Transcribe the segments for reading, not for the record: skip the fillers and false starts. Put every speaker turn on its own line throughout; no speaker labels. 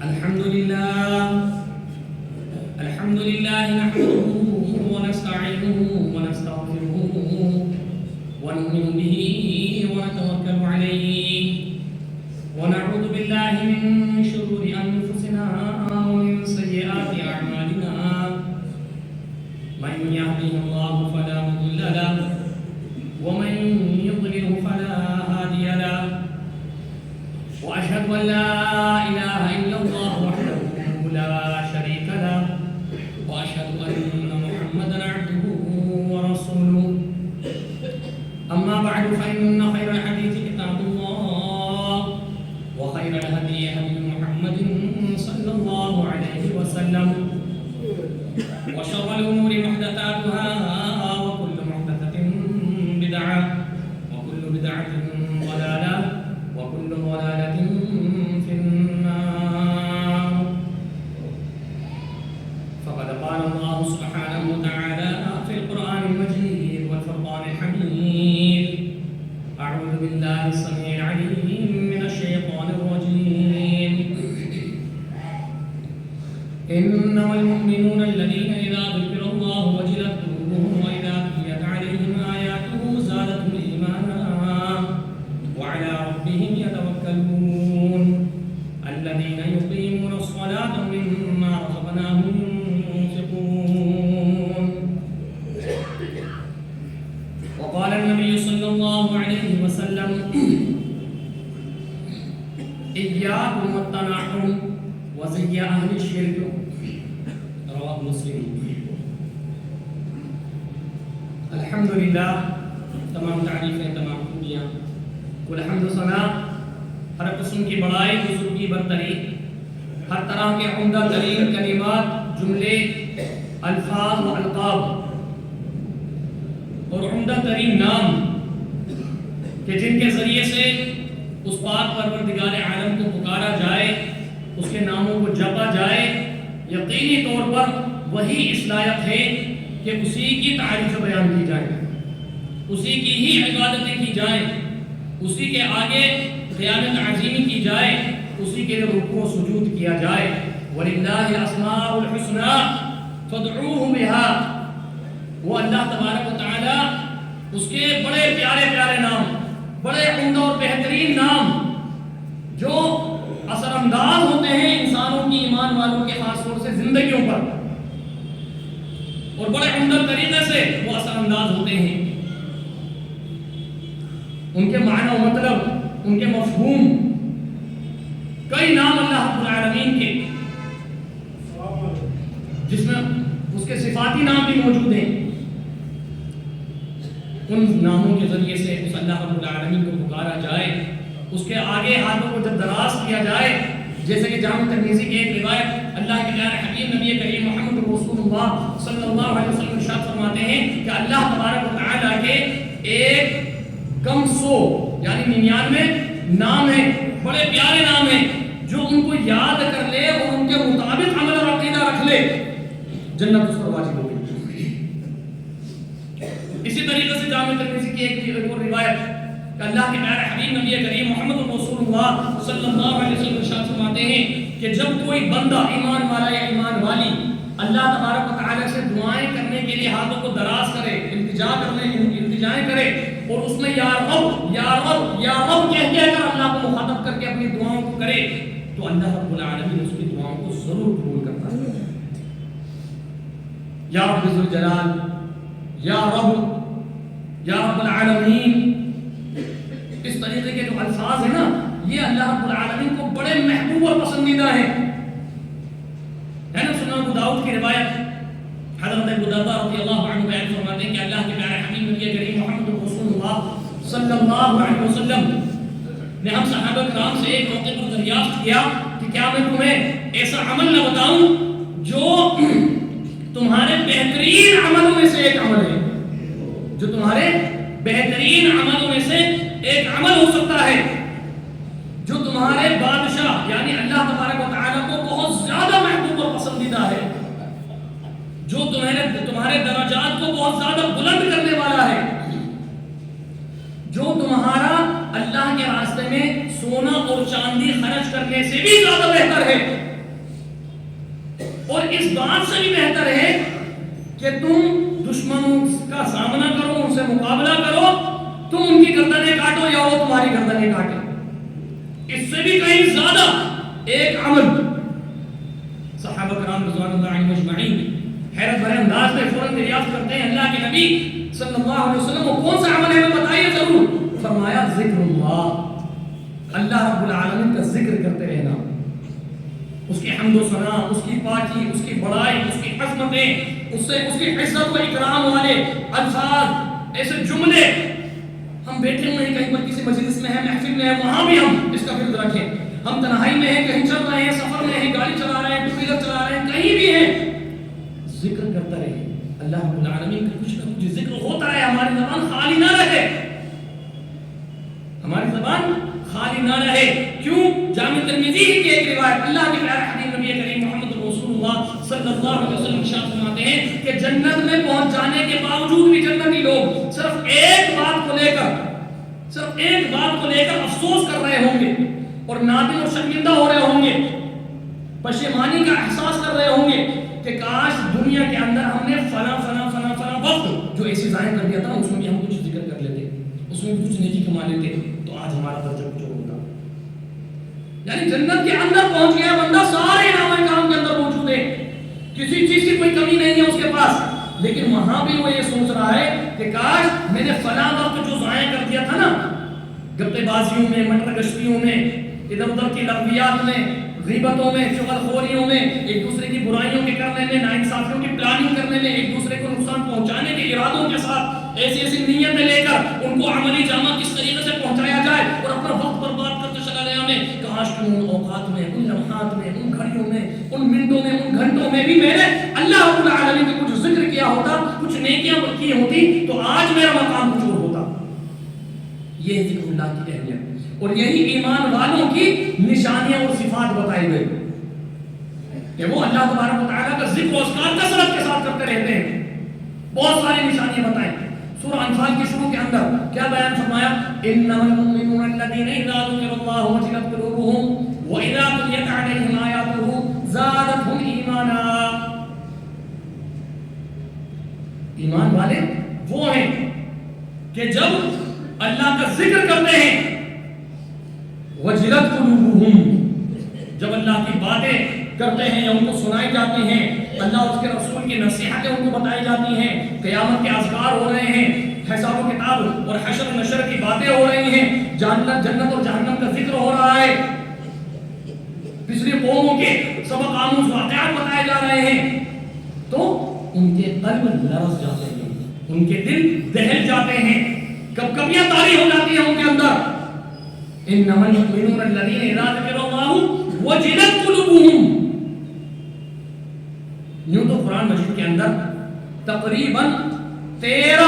الحمد لله نحمده ونستعينه ونستغفره ونؤمن به ونتوكل عليه ونعوذ بالله من شرور أنفسنا ومن سيئات أعمالنا من يهده الله فلا مضل له ومن يضلل فلا هادي له وأشهد أن لا إله إلا الله وحده لا شريك له وأشهد أن محمدا عبده ورسوله أما بعد فإن خير الحديث كتاب الله وخير الهدي هدي محمد صلى الله عليه وسلم وشر الأمور محدثاتها وكل محدثة بدعة وكل بدعة ضلالة وكل ضلالة في النار. فقد قال الله سبحانه وتعالى في القرآن المجيد والفرقان الحميد: أعوذ بالله السميع العليم من الشيطان الرجيم. إنما المؤمنون الذين إذا ذكر الله وجلت قلوبهم وإذا تليت عليهم آياته زادتهم إيمانا وعلى ربهم يتوكلون الذين يقيمون الصلاة ومما رزقناهم ينفقون. وقال النبي صلى الله عليه وسلم: إياكم والتنعم وزي أهل الشرك. رواه مسلم. الحمدللہ، تمام تعریفیں، تمام خوبیاں، کل حمد و ثنا، ہر قسم کی بڑائی، بزرگی، برتری، ہر طرح کے عمدہ ترین کلمات، جملے، الفاظ و القاب اور عمدہ ترین نام کہ جن کے ذریعے سے اس پاک پروردگار عالم کو پکارا جائے، اس کے ناموں کو جپا جائے، یقینی طور پر وہی اس لائق ہے کہ اسی کی تعریف بیان کی جائے، اسی کی ہی عبادتیں کی جائیں، اسی کے آگے قیامت عظیمی کی جائے، اسی کے لیے رکوع و سجود کیا جائے. وَلِلَّهِ الْأَسْمَاءُ الْحُسْنَى فَادْعُوهُ بِهَا. وہ اللہ تبارک و تعالی، اس کے بڑے پیارے پیارے نام، بڑے عمدہ اور بہترین نام جو اثر انداز ہوتے ہیں انسانوں کی، ایمان والوں کے خاص طور سے زندگیوں پر، اور بڑے عمدہ طریقے سے وہ اثر انداز ہوتے ہیں. ان کے معنی و مطلب، ان کے مفہوم، کئی نام اللہ رب العالمین کے، جس میں اس کے صفاتی نام بھی موجود ہیں. ان ناموں کے ذریعے سے اس اللہ رب العالمین کو پکارا جائے، اس کے آگے ہاتھوں کو جب دراز کیا جائے، جیسے کہ جامع ترمذی کی ایک روایت اللہ کے پیارے حبیب نبی کریم محمد رسول اللہ صلی اللہ علیہ وسلم ارشاد فرماتے ہیں کہ اللہ تبارک و تعالیٰ کے 100 یعنی 99 نام ہیں، بڑے پیارے نام ہیں، جو ان کو یاد کر لے اور ان کے مطابق عمل اور عقیدہ رکھ لے، جنت اس پر واجب ہوگی. اسی طریقے سے جامع ترمذی کی ایک اور روایت کہ اللہ کے پیارے حبیب نبی کریم محمد رسول اللہ صلی اللہ علیہ وسلم ارشاد فرماتے ہیں کہ جب کوئی بندہ، ایمان والا یا ایمان والی، اللہ تبارک و تعالی سے دعائیں کرنے کے لیے ہاتھوں کو دراز کرے، التجائیں کرے، اور اس میں یا رب یا رب یا رب کہہ کر اللہ کو مخاطب کر کے اپنی دعاؤں کو کرے، تو اللہ رب العالمین اس کی دعاؤں کو ضرور قبول کرتا ہے. یا رب ذوالجلال، یا رب العالمین، اس طریقے کے جو الفاظ ہیں نا، یہ اللہ رب العالمین کو بڑے محبوب اور پسندیدہ ہیں. ہے نا سنن ابو داؤد کی روایت، حضرت ابو دردہ رضی اللہ عنہ بیان فرماتے ہیں کہ اللہ کے پیارے حبیب نبی کریم محمد رسول اللہ صلی اللہ علیہ وسلم نے ہم صحابہ کرام سے ایک موقع پر دریافت کیا کہ کیا میں تمہیں ایسا عمل نہ بتاؤں جو تمہارے بہترین عملوں میں سے ایک عمل ہے، جو تمہارے بہترین عملوں میں سے ایک عمل ہو سکتا ہے، جو تمہارے بادشاہ یعنی اللہ تبارک و تعالیٰ کو بہت زیادہ محبوب اور پسندیدہ ہے، جو تمہارے درجات کو بہت زیادہ بلند کرنے والا ہے، جو تمہارا اللہ کے راستے میں سونا اور چاندی خرچ کرنے سے بھی زیادہ بہتر ہے. بات سے بھی بہتر ہے کہ تم دشمنوں کا سامنا کرو، ان سے مقابلہ کرو، تم ان کی گردنیں کاٹو یا وہ تمہاری گردنیں کاٹے۔ اس سے بھی کہیں زیادہ ایک عمل صحابہ کرام رضوان اللہ علیہم اجمعین حیرت بھرے انداز میں فوراً دریافت کرتے ہیں اللہ کے نبی صلی اللہ علیہ وسلم، وہ کون سا عمل ہے ہمیں بتائیے ضرور۔ فرمایا ذکر اللہ، اللہ رب العالمین کا ذکر کرتے رہنا، اس کی حمد و ثنا، اس کی پاکی، اس کی بڑائی، اس کی عظمتیں، اس کی عزت و اکرام والے الفاظ، ایسے جملے۔ ہم بیٹھے ہوئے ہیں کہیں پر کسی مجلس میں ہیں، محفل میں ہیں، وہاں بھی ہم اس کا فکر رکھیں۔ ہم تنہائی میں ہیں، کہیں چل رہے ہیں، سفر میں ہیں، گاڑی چلا رہے ہیں، ٹو ویلر چلا رہے ہیں، کہیں بھی ہیں، ذکر کرتا رہے اللہ رب العالمین کا، کچھ نہ کچھ ذکر ہوتا رہے، ہماری زبان خالی نہ رہے، ہماری زبان خالی نہ رہے۔ کیوں؟ جامع ترمذی کی ایک روایت، اللہ کے پیارے حبیب نبی کریم محمد رسول اللہ صلی اللہ علیہ وسلم ارشاد فرماتے ہیں کہ جنت میں پہنچ جانے کے باوجود بھی جنتی لوگ صرف ایک بات کو لے کر افسوس کر رہے ہوں گے اور نادم اور شرمندہ ہو رہے ہوں گے، پشیمانی کا احساس کر رہے ہوں گے کہ کاش دنیا کے اندر ہم نے فلاں وقت جو ایسی ضائع کر دیا تھا، اس میں بھی ہم کچھ ذکر کر لیتے، اس میں بھی کچھ نیکی کما لیتے، تو آج ہمارا درجہ کچھ ہوتا۔ یعنی جنت کے اندر پہنچ گیا بندہ، سارے انعام کام کے اندر موجود ہے، کسی چیز کی کوئی کمی نہیں ہے اس کے پاس، لیکن وہاں بھی وہ یہ سوچ رہا ہے کہ کاش میں نے فلاں وقت جو ضائع کر دیا تھا نا، گپے بازیوں میں، مٹر گشتیوں میں، ادھر ادھر کی لغویات میں، غیبتوں میں، چغل خوریوں میں، ایک دوسرے کی برائیوں کے کرنے میں، ناانصافیوں کی پلاننگ کرنے میں، ایک دوسرے کو نقصان پہنچانے کے ارادوں کے ساتھ ایسی نیتیں لے کر ان کو عملی جامہ کس طریقے سے پہنچایا جائے اور اپنا وقت برباد کرتے چلا گیا میں، کاش ان اوقات میں، ان لمحات میں، ان گھڑیوں میں، ان منٹوں میں، ان گھنٹوں میں بھی میں نے اللہ رب العالمین کا کچھ ذکر کیا ہوتا، کچھ نیکیاں کی ہوتی، تو آج میرا مقام کچھ اور ہوتا۔ یہ ذکر اللہ کی اہمیت، اور یہی ایمان والوں کی نشانیاں اور صفات بتائی گئی کہ وہ اللہ تبارک و تعالیٰ کا ذکر و اذکار کثرت کے ساتھ کرتے رہتے ہیں۔ بہت ساری نشانیاں بتائیں۔ سورہ انفال کے شروع کے اندر کیا بیان فرمایا؟ انما المؤمنون الذين اذا ذكر الله وجلت قلوبهم واذا تليت عليهم آياته زادتهم ایمانا۔ ایمان والے وہ ہیں کہ جب اللہ کا ذکر کرتے ہیں، وجلت قلوبهم، جب اللہ کی باتیں کرتے ہیں یا ان کو سنائی جاتی ہیں، اللہ اور اس کے رسول کی نصیحتیں ان کو بتائی جاتی ہیں، قیامت کے اذکار ہو رہے ہیں، حساب و کتاب اور حشر و نشر کی باتیں ہو رہی ہیں، جنت اور جہنم کا ذکر ہو رہا ہے، پچھلی قوموں کے سبق آموز واقعات بتائے جا رہے ہیں، تو ان کے قلب لرز جاتے ہیں، ان کے دل دہل جاتے ہیں، کبکبیاں طاری ہو جاتی ہیں ان کے اندر۔ انما المؤمنون الذين اذا ذكر الله وجلت قلوبهم۔ یوں تو قرآن مجید کے اندر تقریباً 13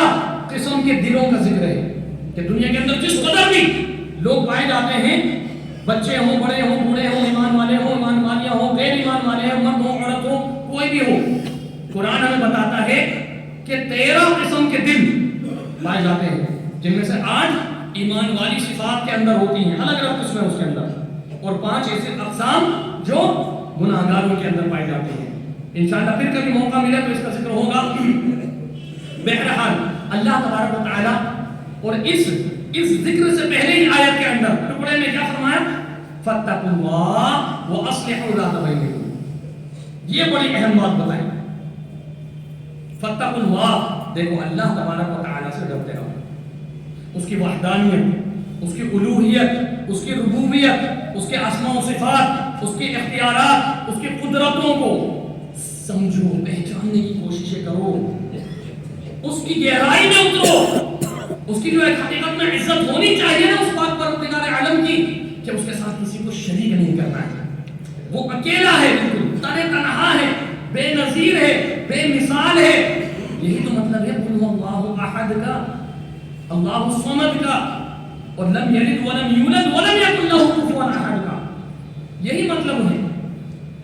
قسم کے دلوں کا ذکر ہے کہ دنیا کے اندر جس قدر بھی لوگ پائے جاتے ہیں، بچے ہوں، بڑے ہوں، بوڑھے ہوں، ایمان والے ہوں، ایمان والیاں ہوں، غیر ایمان والے ہوں، مرد ہوں، عورت ہوں، کوئی بھی ہو، قرآن ہمیں بتاتا ہے کہ 13 قسم کے دل پائے جاتے ہیں، جن میں سے 8 ایمان والی صفات کے اندر ہوتی ہیں، الگ الگ قسمیں اس کے اندر، اور 5 ایسے اقسام جو گناہگاروں کے اندر پائے جاتے ہیں۔ انشاءاللہ پھر کبھی موقع ملے تو اس کا ذکر ہوگا۔ بہرحال اللہ تبارک و تعالی اور اس ذکر سے پہلے ہی آیت کے اندر ٹکڑے میں کیا فرمایا؟ فاتقوا اللہ واصلحوا ذات بینکم۔ یہ بڑی اہم بات بتائی، فاتقوا اللہ، دیکھو اللہ تبارک و تعالی سے ڈرتے رہو، اس کی وحدانیت، اس کی الوہیت، اس کی ربوبیت، اس کے اسماء و صفات، اس کے اختیارات، اس کی قدرتوں کو سمجھو، پہچاننے کی کوششیں کرو، اس کی گہرائی میں اترو، اس کی جو ایک حقیقت میں عزت ہونی چاہیے نا اس پاک پروردگار عالم کی، کہ اس کے ساتھ کسی کو شریک نہیں کرنا ہے، وہ اکیلا ہے، بالکل تنہا ہے، بے نظیر ہے، بے مثال ہے۔ یہی تو مطلب ہے قل هو اللہ احد کا، اللہ الصمد کا، اور لم یلد ولم یولد ولم یکن له کفوا احد کا، یہی مطلب ہے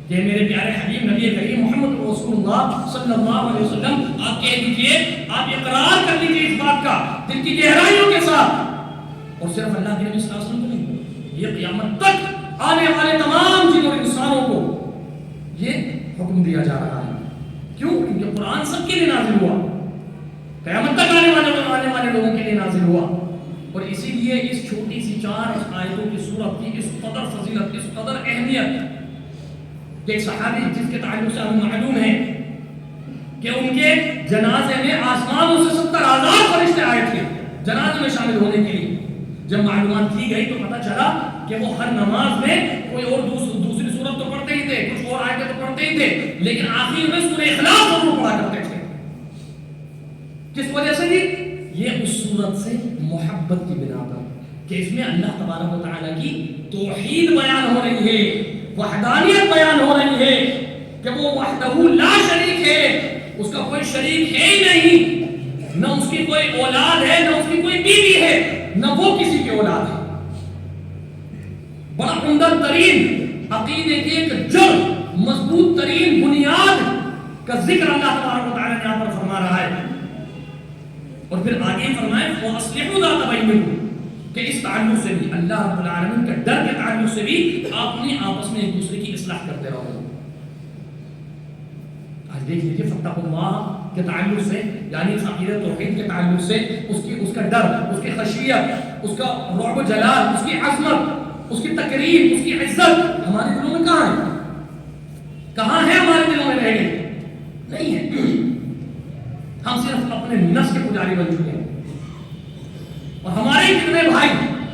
کہ میرے پیارے حبیب نبی کریم محمد رسول اللہ صلی اللہ علیہ وسلم، آپ کہہ دیجئے، آپ اقرار کر لیجئے اس بات کا دل کی گہرائیوں کے ساتھ، اور صرف اللہ کے نبی صلی اللہ علیہ وسلم کو نہیں، یہ قیامت تک آنے والے تمام جن اور انسانوں کو یہ حکم دیا جا رہا ہے. کیوں؟ کیونکہ قرآن سب کے لیے نازل ہوا, قیامت تک آنے والے لوگوں کے لیے نازل ہوا. اور اسی لیے اس چھوٹی سی 4 آیتوں کی سورت کی اس قدر فضیلت, اس قدر اہمیت, کہ ایک صحابی جس کے تعلق سے ہمیں معلوم ہے کہ ان کے جنازے میں آسمانوں سے 70,000 فرشتے آئے تھے جنازے میں شامل ہونے کے لیے. جب معلومات کی گئی تو پتہ چلا کہ وہ ہر نماز میں کوئی اور دوسری سورت تو پڑھتے ہی تھے, کچھ اور آیتیں تو پڑھتے ہی تھے, لیکن آخر میں سورہ اخلاص ضرور پڑھا کرتے تھے. کس وجہ سے؟ یہ اس سورت سے محبت کی بنا پر کہ اس میں اللہ تبارک و تعالیٰ کی توحید بیان ہو رہی ہے, وحدانیت بیان ہو رہی ہے کہ وہ وحدہ لا شریک ہے, اس کا کوئی شریک ہے ہی نہیں, نہ اس کی کوئی اولاد ہے, نہ اس کی کوئی بیوی ہے, نہ وہ کسی کی اولاد ہے. بڑا عمدہ ترین عقیدے کی ایک جڑ, مضبوط ترین بنیاد کا ذکر اللہ تبارک و تعالیٰ نے یہاں پر فرما رہا ہے. اور پھر آگے فرمائے وَأَصْلِحُوا ذَاتَ بَيْنِكُمْ, کہ اس تعلق سے بھی, اللہ رب العالمین کا ڈر کے تعلق سے بھی آپ نے آپس میں ایک دوسرے کی اصلاح کرتے رہو. آج دیکھ لیجیے فَاتَّقُوا اللَّهَ کے تعلق سے, یعنی اس عقیدہ توحید کے تعلق سے اس کا ڈر, اس کی خشیت, اس کا رعب و جلال, اس کی عظمت, اس کی تکریم, اس کی عزت ہمارے دلوں میں کہاں ہے؟ کہاں ہے ہمارے دلوں میں رہ گئی؟ نہیں ہے. ہم صرف اپنے نفس کے پجاری بن چکے ہیں. اور ہمارے کتنے بھائی,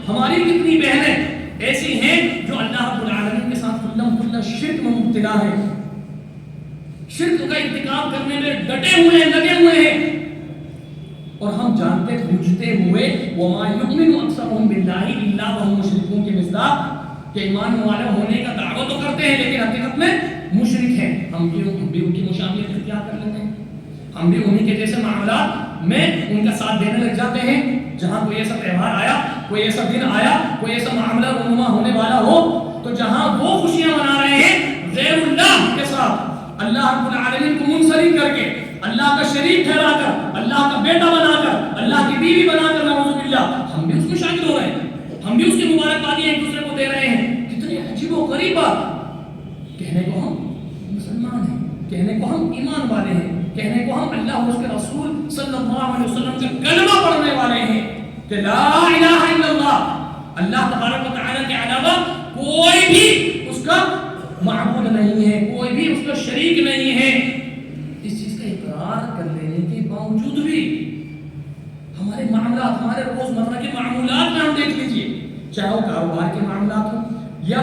ہماری کتنی بہنیں ایسی ہیں جو اللہ رب العالمین کے ساتھ کلہ شرک میں مبتلا ہے, شرک کا ارتکاب کرنے میں ڈٹے ہوئے ہیں, لگے ہوئے ہیں. اور ہم جانتے بوجھتے ہوئے وَمَا يُؤْمِنُ أَكْثَرُهُم بِاللَّهِ إِلَّا وَهُمْ مُشْرِكُونَ کے مصداق کہ ایمان والے ہونے کا دعویٰ تو کرتے ہیں لیکن حقیقت میں مشرک ہیں. ہم بھی ان کی مشابہت اختیار کر لیتے ہیں, ہم بھی انہی کے جیسے معاملات میں ان کا ساتھ دینے لگ جاتے ہیں. جہاں کوئی ایسا تہوار آیا, کوئی ایسا دن آیا, کوئی ایسا معاملہ رونما ہونے والا ہو, تو جہاں وہ خوشیاں منا رہے ہیں غیر اللہ کے ساتھ, اللہ رب العالمین کو منسلک کر کے, اللہ کا شریک ٹھہرا کر, اللہ کا بیٹا بنا کر, اللہ کی بیوی بنا کر, نعوذ باللہ, ہم بھی اس میں شامل ہو رہے ہیں, ہم بھی اس کی مبارکبادی ایک دوسرے کو دے رہے ہیں. کتنی عجیب و غریب بات. کہنے کو ہم مسلمان ہیں, کہنے کو ہم ایمان والے ہیں, کہنے کو ہم اللہ اور اس کے رسول صلی اللہ علیہ وسلم کا کلمہ پڑھنے والے ہیں کہ لا الہ الا اللہ, اللہ تبارک و تعالیٰ کے علاوہ کوئی بھی اس کا معبود نہیں ہے, کوئی بھی اس کا شریک نہیں ہے. اس چیز کا اقرار کر لینے کے باوجود بھی ہمارے معاملات, ہمارے روزمرہ کے معمولات میں ہم دیکھ لیجئے, چاہے وہ کاروبار کے معاملات ہوں یا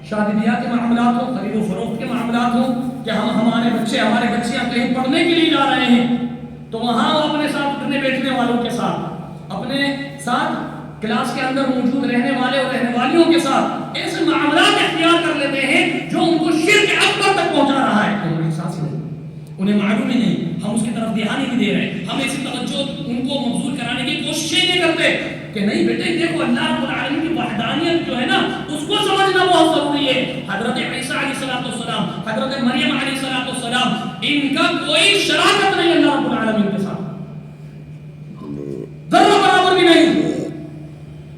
شادی بیاہ کے معاملات ہوں, خرید و فروخت کے معاملات ہوں, کہ ہمارے بچے, ہمارے بچیاں کہیں پڑھنے کے لیے جا رہے ہیں تو وہاں وہ اپنے ساتھ اٹھنے بیٹھنے والوں کے ساتھ, اپنے ساتھ کلاس کے اندر موجود رہنے والے اور رہنے والیوں کے ساتھ ایسے معاملات اختیار کر لیتے ہیں جو ان کو شرک اکبر تک پہنچا رہا ہے. انہیں احساس ہی نہیں, انہیں معلوم ہی نہیں, ہم اس کی طرف دھیان ہی نہیں دے رہے, ہم ایسی توجہ ان کو مبذول کرانے کی کوشش ہی نہیں کرتے کہ نہیں بیٹے دیکھو اللہ رب العالمین کی وحدانیت جو ہے نا اس کو سمجھنا بہت ضروری ہے. حضرت عیسیٰ علیہ السلام, حضرت مریم علیہ السلام, ان کا کوئی شراکت نہیں اللہ رب العالمین کے ساتھ, ذرہ برابر بھی نہیں.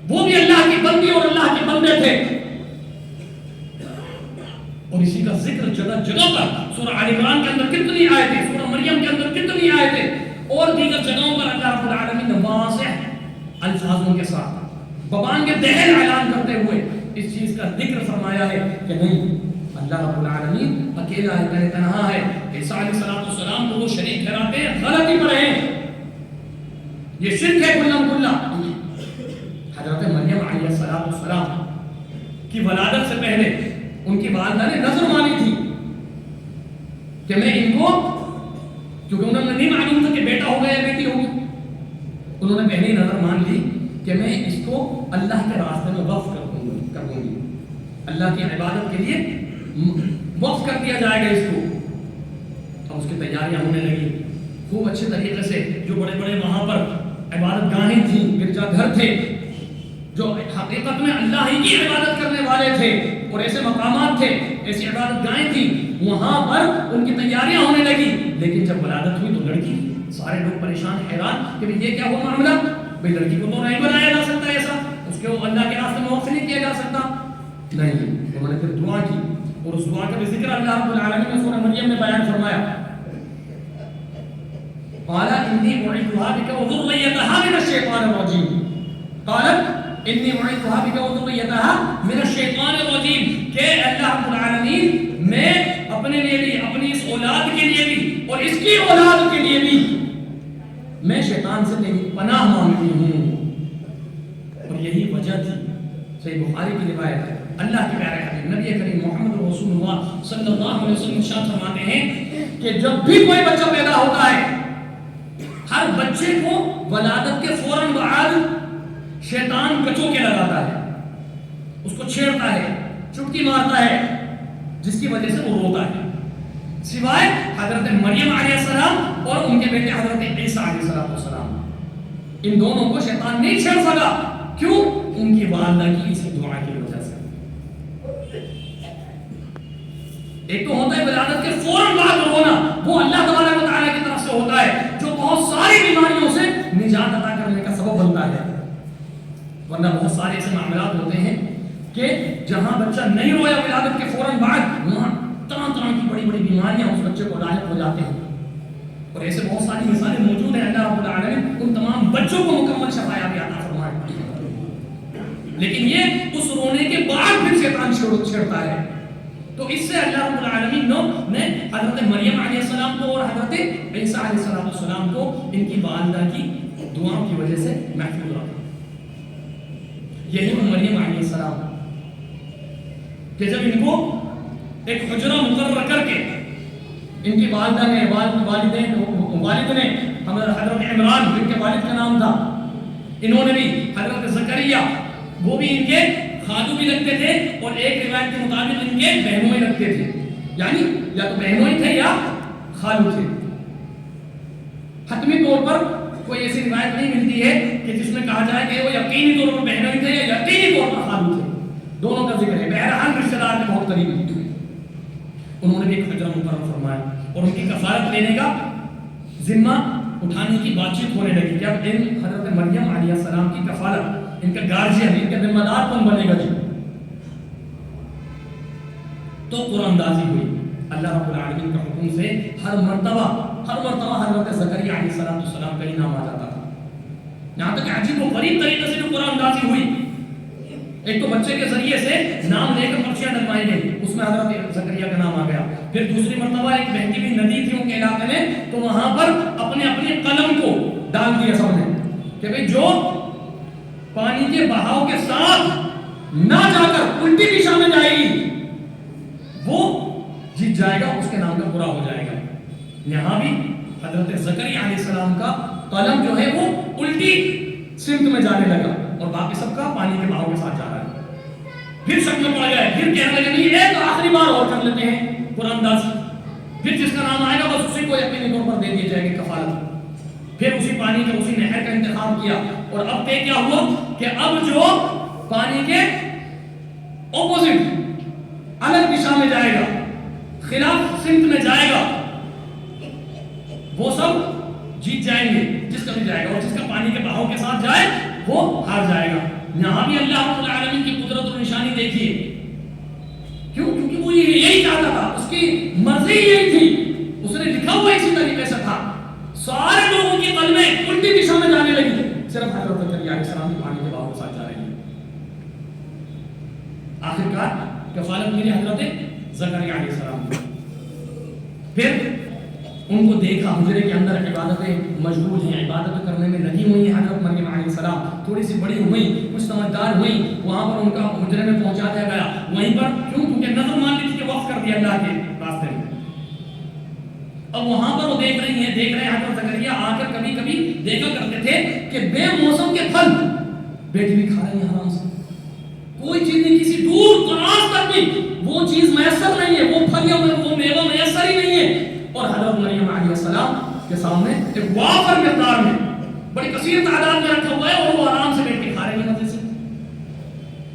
وہ بھی اللہ کی بندی اور اللہ کے بندے تھے. اور اسی کا ذکر جگہ جگہ پر سورہ آل عمران کے اندر کتنی آیتیں, سورہ مریم کے اندر کتنی آیتیں, اور دیگر جگہوں پر اللہ رب العالمین نے واضح الفاظوں کے ساتھ زبان کے دہل اعلان کرتے ہوئے اس چیز کا ذکر فرمایا ہے کہ نہیں, اللہ رب العالمین اکیلا ہے, تنہا ہے. عیسیٰ علیہ السلام کو وہ شریک ٹھہراتے ہیں, غلطی پر ہیں, یہ شرک ہے کلم کلہ. حضرت مریم علیہ السلام کی ولادت سے پہلے ان کی والدہ نے نظر مانی تھی کہ میں ان کو, کیونکہ انہوں نے نہیں معلوم تھا کہ بیٹا ہوگا یا بیٹی ہوگی, انہوں نے پہلے ہی نظر مان لی کہ میں اس کو اللہ کے راستے میں وقف کر دوں گی, اللہ کی عبادت کے لیے وقف کر دیا جائے گا اس کو. اب اس کی تیاریاں ہونے لگی خوب اچھے طریقے سے. جو بڑے بڑے وہاں پر عبادت گاہیں تھیں, گرجا گھر تھے, جو حقیقت میں اللہ ہی کی عبادت کرنے والے تھے, اور ایسے مقامات تھے, ایسی عبادت گاہیں تھیں, وہاں پر ان کی تیاریاں ہونے لگی. لیکن جب ولادت ہوئی تو لڑکی, سارے لوگ پریشان حیران کہ یہ کیا ہوا معاملہ, بھئی لڑکی کو تو نہیں بنایا جا سکتا ایسا, اس کو اللہ کے راستے میں وقف نہیں کیا جا سکتا. نہیں, انہوں نے پھر دعا کی, اور اس دعا کا بھی ذکر اللہ رب العالمین نے سورہ مریم مریم نے بیان فرمایا قال انی اعیذها بک وذریتها من الشیطان الرجیم، قالت انی اعیذها بک وذریتها من الشیطان الرجیم، کہ اللہ رب العالمین میں اپنے لیے بھی، اپنی اس اولاد کے لیے بھی اور اس کی اولاد کے لیے بھی میں شیطان سے تیری پناہ مانگتی ہوں۔ اور یہی وجہ تھی، صحیح بخاری کی روایت ہے، اللہ کے پیارے حبیب نبی کریم محمد رسول اللہ صلی اللہ علیہ وسلم ارشاد فرماتے ہیں کہ جب بھی کوئی بچہ پیدا ہوتا ہے، ہر بچے کو ولادت کے فوراً بعد شیطان کچو کے لگاتا ہے، اس کو چھیڑتا ہے، چٹکی مارتا ہے، جس کی وجہ سے وہ روتا ہے، سوائے حضرت مریم علیہ السلام اور ان کے بیٹے حضرت عیسیٰ علیہ السلام، ان دونوں کو شیطان نہیں چھیڑ سکا۔ کیوں؟ ان کی والدہ کی اسی دعا کی وجہ سے۔ ایک تو ہوتا ہے ولادت کے فوراً بعد رونا، وہ اللہ تبارک و تعالیٰ کی طرف سے ہوتا ہے جو بہت ساری بیماریوں سے نجات عطا کرنے کا سبب بنتا ہے، ورنہ بہت سارے ایسے معاملات ہوتے ہیں کہ جہاں بچہ نہیں رویا ولادت کے فوراً بعد، وہاں طرح طرح کی بڑی بڑی بیماریاں اس بچے کو لاحق ہو جاتے ہیں، اور ایسے بہت ساری مثالیں موجود ہیں۔ اللہ رب العالمین ان تمام بچوں کو مکمل شفایابی عطا فرمائے، لیکن یہ اس رونے کے بعد پھر شیطان چھیڑتا ہے۔ تو اس سے اللہ رب العالمین نے حضرت مریم علیہ السلام کو اور حضرت عیسیٰ علیہ السلام کو ان کی والدہ کی دعاؤں کی وجہ سے محفوظ رکھا۔ یہی وہ مریم علیہ السلام کہ جب ان کو ایک حجرہ مقرر کر کے ان کی والدہ نے والد نے حضرت عمران جن کے والد کا نام تھا، انہوں نے بھی حضرت زکریا وہ بھی ان کے خالو بھی لگتے تھے، اور ایک روایت کے مطابق ان کے بہنوں ہی لگتے تھے، یعنی یا تو بہنوں ہی تھے یا خالو تھے۔ حتمی طور پر کوئی ایسی روایت نہیں ملتی ہے کہ جس میں کہا جائے کہ وہ یقینی طور پر بہنوں ہی تھے یا یقینی طور پر خالو تھے، دونوں کا ذکر ہے، بہرحال رشتہ دار کے بہت قریبی تھے۔ انہوں نے بھی ایک حجرہ مقرر فرمایا اور ان کی کفارت لینے کا ذمہ اٹھانے کی بات چیت ہونے لگی کہ اب ان حضرت مریم علیہ السلام کی کفالت، ان کا گارجین، ان کا ذمہ دار کون بنے گا جی؟ تو قرآن اندازی ہوئی اللہ رب العالمین کا حکم سے، ہر مرتبہ حضرت زکریا علیہ السلام کا ہی نام آ جاتا تھا، یہاں تک عجیب و غریب طریقے سے جو قرآن اندازی ہوئی۔ ایک تو بچے کے ذریعے سے نام لے کر پرچیاں ڈلوائی گئی، اس میں حضرت زکریا کا نام آ گیا۔ پھر دوسری مرتبہ ایک بہتی ہوئی ندی تھی ان کے علاقے میں، تو وہاں پر اپنے قلم کو ڈال دیا سب نے کہ بھئی جو پانی کے بہاؤ کے ساتھ نہ جا کر الٹی دشا میں جائے گی وہ جیت جائے گا، اس کے نام کا برا ہو جائے گا۔ یہاں بھی حضرت زکریا علیہ السلام کا قلم جو ہے وہ الٹی سمت میں جانے لگا اور باقی سب کا پانی کے بہاؤ کے ساتھ جا رہا ہے۔ پھر شک میں پڑ گئے، پھر کہنے لگے نہیں ایک آخری بار اور کر لیتے ہیں قرآن اندازی، پھر جس کا نام آئے گا بس اسی کو یقینی طور پر دے دی جائے گی کفالت۔ پھر اسی پانی کا، اسی نہر کا انتخاب کیا، اور اب طے کیا ہوا کہ اب جو پانی کے اپوزٹ الگ دشا میں جائے گا، خلاف سمت میں جائے گا، وہ سب جیت جائیں گے، جس کا بھی جائے گا، اور جس کا پانی کے بہاؤ کے ساتھ جائے وہ ہار جائے گا۔ یہاں بھی اللہ رب العالمین کی قدرت اور نشانی دیکھیے، کیوں؟ کیونکہ وہ یہی چاہتا تھا، اس کی مرضی یہی تھی، اس نے لکھا ہوا اسی طریقے سے تھا۔ سارے لوگوں کی قلمیں الٹی دشا میں جانے لگی، صرف حضرت زکریا علیہ السلام کی پانی کے بہاؤ کے ساتھ جا رہی ہے۔ آخرکار کفالت ملی حضرت زکریا علیہ السلام کو۔ پھر ان کو دیکھا حجرے کے اندر عبادتیں مشغول ہیں، عبادت کرنے میں لگی ہوئی ہیں حضرت مریم علیہ السلام، تھوڑی سی بڑی ہوئی، کچھ سمجھدار ہوئی، وہاں پر ان کا حجرے میں پہنچا دیا گیا، وہیں پر کیوں؟ کیونکہ نظر مان لی تھی کہ وقف کر دیا اللہ کے راستے میں۔ اب وہاں پر وہ دیکھ رہے ہیں حضرت زکریا آ کر کبھی کبھی دیکھا کرتے تھے کہ بے موسم کے پھل بیٹی بھی کھا رہی ہیں آرام سے، کوئی چیز نہیں، کسی دور دراز تک بھی وہ چیز میسر نہیں ہے، وہ پھل یا وہ میوہ میسر ہی نہیں ہے، اور حضرت مریم علیہ السلام کے سامنے ایک وافر مقدار میں بڑی کثیر تعداد میں رکھا ہوا ہے، اور وہ آرام سے بیٹھ کے کھا رہے ہیں مزے سے۔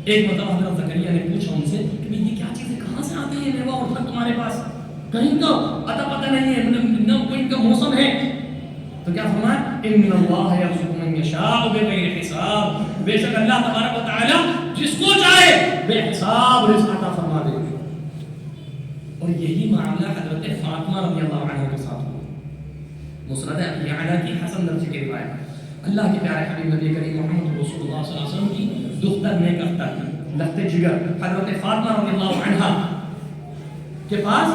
ایک مرتبہ حضرت زکریا نے پوچھا ان سے کہ یہ کیا چیزیں کہاں سے آتے ہیں میوہ اور پھل تمہارے پاس؟ کہیں کا اتا پتہ نہیں ہے، نہ کوئی کا موسم ہے۔ تو کیا فرمایا؟ ان اللہ یرزق من یشاء بغیر حساب، بے شک اللہ تبارک و تعالی جس کو چاہے بے حساب رزق عطا فرما دے۔ اور یہی معاملہ حضرت فاطمہ رضی اللہ عنہ کے ساتھ ہوا. مسند ابی یعلا کی حسن درجے کی روایت. اللہ کے پیارے حبیب نبی کریم محمد رسول اللہ صلی اللہ علیہ وسلم کی دختر نیک اختر لخت جگر حضرت فاطمہ رضی اللہ عنہ کے پاس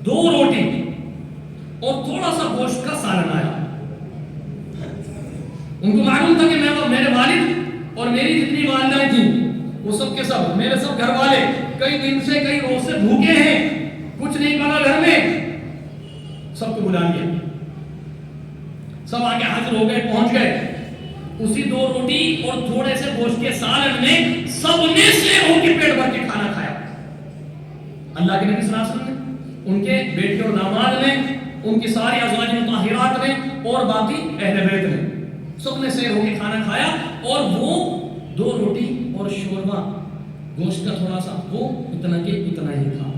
2 روٹی اور تھوڑا سا گوشت کا سالن آیا. ان کو معلوم تھا کہ میرے والد اور میری جتنی والدائیں تھیں وہ سب کے سب میرے سب گھر والے کئی دن سے کئی روز سے بھوکے ہیں, کچھ نہیں بنا گھر میں. سب کو بلا لیا, سب آگے حاضر ہو گئے, پہنچ گئے. اسی 2 روٹی اور تھوڑے سے گوشت کے سالن میں سب نے سیر ہو کے پیٹ بھر کے کھانا کھایا. اللہ کے نبی صلی اللہ علیہ وسلم نے, ان کے بیٹے اور داماد نے, ان کی ساری ازواج مطہرات نے اور باقی اہل بیت نے, سب نے سیر ہو کے کھانا کھایا. اور وہ 2 روٹی اور شوربہ گوشت کا تھوڑا سا, وہ اتنا کہ اتنا ہی تھا.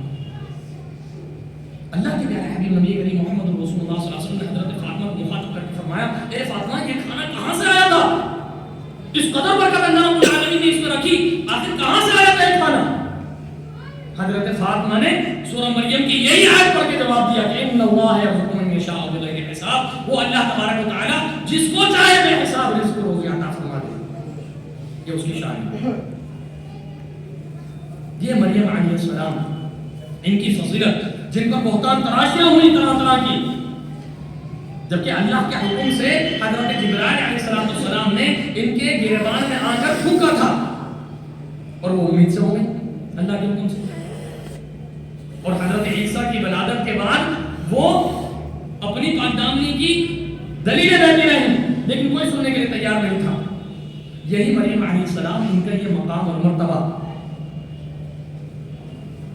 اللہ کے پیارے حبیب نبی کریم محمد رسول اللہ صلی اللہ علیہ وسلم نے حضرت فاطمہ کو مخاطب کر کے فرمایا, اے فاطمہ یہ کھانا کہاں سے آیا تھا؟ اس قدر برکت اللہ رب العالمین نے اس میں رکھی, آخر کہاں سے آیا تھا یہ کھانا؟ حضرت فاطمہ نے سورہ مریم کی یہی آیت پڑھ کے جواب دیا کہ ان اللہ یرزق من یشاء بغیر حساب. وہ اللہ تبارک و تعالی جس کو چاہے بے حساب رزق روزی عطا فرما دے. یہ اس کی شان ہے. یہ مریم علیہ السلام, ان کی فضیلت جن پر بہتان تراشیاں ہوئی طرح طرح کی, جبکہ اللہ کے حکم سے حضرت جبرائیل علیہ السلام نے ان کے گریبان میں آ کر پھونکا تھا اور وہ امید سے ہو گئی اللہ کے حکم سے. اور حضرت عیسیٰ کی ولادت کے بعد وہ اپنی پاکدامنی کی دلیلیں دیتے رہے لیکن کوئی سننے کے لیے تیار نہیں تھا. یہی مریم علیہ السلام, ان کا یہ مقام اور مرتبہ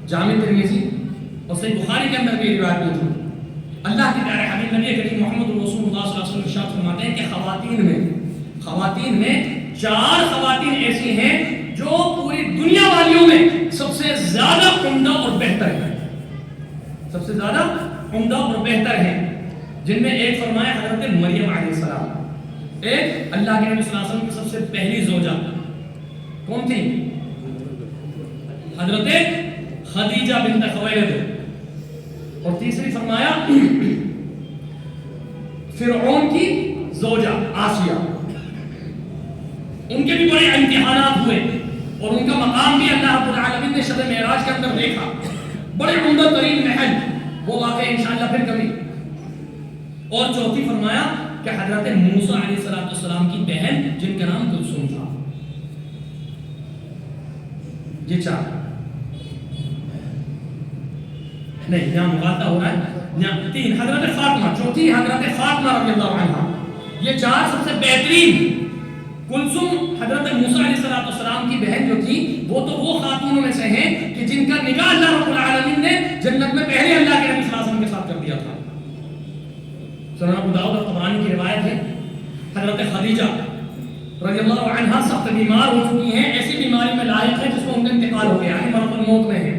جامع ترمذی اور صحیح بخاری کے اندر بھی روایت موجود ہے. اللہ کے پیارے حبیب نبی کریم محمد رسول اللہ صلی اللہ علیہ وسلم ارشاد فرماتے ہیں کہ خواتین میں 4 خواتین ایسی ہیں جو پوری دنیا والیوں میں سب سے زیادہ عمدہ اور بہتر ہیں, سب سے زیادہ عمدہ اور بہتر ہیں, جن میں ایک فرمایا حضرت مریم علیہ السلام, ایک اللہ کے نبی صلی اللہ علیہ وسلم کی سب سے پہلی زوجہ کون تھی؟ حضرت خدیجہ بنت خویلد, اور تیسری فرمایا فرعون کی زوجہ آسیہ. ان کے بھی بڑے امتحانات ہوئے اور ان کا مقام بھی اللہ رب العالمین نے شب معراج کے اندر دیکھا, بڑے عمدہ ترین محل, وہ واقعہ انشاءاللہ پھر کبھی. اور چوتھی فرمایا کہ حضرت موسیٰ علیہ السلام کی بہن جن کا نام کلثوم تھا. یہ 4 نہیں, یہاں مغالطہ ہو رہا ہے, یہاں 3 حضرت فاطمہ, چوتھی حضرت فاطمہ رضی اللہ عنہا. یہ 4 سب سے بہترین. کلثوم حضرت موسیٰ علیہ السلام کی بہن جو تھی وہ خاتونوں میں سے ہیں کہ جن کا نکاح اللہ رب العالمین نے جنت میں پہلے اللہ کے نبی صلی اللہ علیہ وسلم کے ساتھ کر دیا تھا. سنن ابو داؤد اور طبرانی کی روایت ہے, حضرت خدیجہ رضی اللہ عنہا سخت بیمار ہو چکی ہیں, ایسی بیماری میں لاحق ہے جس میں ان کا انتقال ہو گیا, یعنی مرض الموت میں ہے.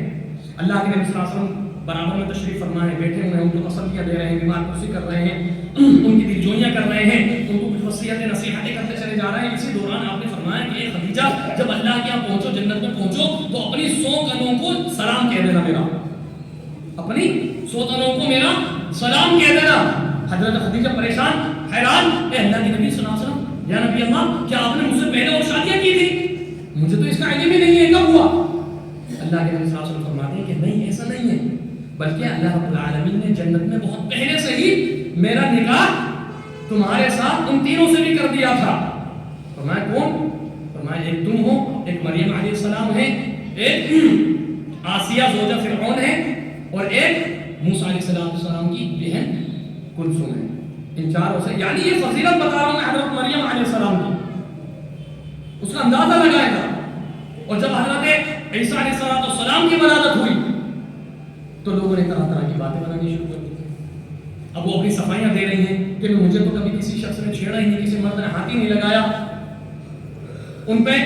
اللہ کے نبی صلی اللہ علیہ وسلم برابر میں تشریف فرما ہے, بیٹھے ہوئے ہیں, ان کو تسلیاں دے رہے ہیں, بیمار پرسی کر رہے ہیں, ان کی دلجوئیاں کر رہے ہیں, ان کو کچھ وصیتیں نصیحتیں کرتے چلے جا رہے ہیں. اسی دوران آپ نے فرمایا کہ اے خدیجہ, جب اللہ کے یہاں پہنچو, جنت میں پہنچو, تو اپنی 100 کنوں کو سلام کہہ دینا میرا, اپنی 100 کنوں کو میرا سلام کہہ دینا. حضرت خدیجہ پریشان, حیران, اے اللہ کے نبی صلی اللہ علیہ وسلم, یا نبی اللہ, کیا آپ نے مجھ سے پہلے اور شادیاں کی تھی؟ مجھے تو اس کا علم ہی نہیں ہے, کب ہوا؟ اللہ کے نبی صلی اللہ علیہ وسلم فرماتے ہیں کہ نہیں, ایسا نہیں ہے, بلکہ اللہ رب العالمین نے جنت میں بہت پہلے سے ہی میرا نکاح تمہارے ساتھ ان تینوں سے بھی کر دیا تھا. فرمایا کون؟ فرمایا ایک تم ہو, ایک مریم علیہ السلام ہے, ایک آسیہ زوجہ فرعون ہے, اور ایک موسیٰ علیہ السلام کی بہن کلثوم ہے. ان 4 سے, یعنی یہ فضیلت بتا رہا ہوں میں حضرت مریم علیہ السلام کی, اس کا اندازہ لگائے گا. اور جب حضرت عیسیٰ علیہ السلام کی ولادت ہوئی تو لوگوں نے طرح طرح کی باتیں بنانی شروع کر دی. اب وہ اپنی صفائیاں دے رہی ہیں کہ مجھے تو کبھی کسی شخص نے چھیڑا ہی نہیں, کسی مرد نے ہاتھ ہی نہیں لگایا. ان پہ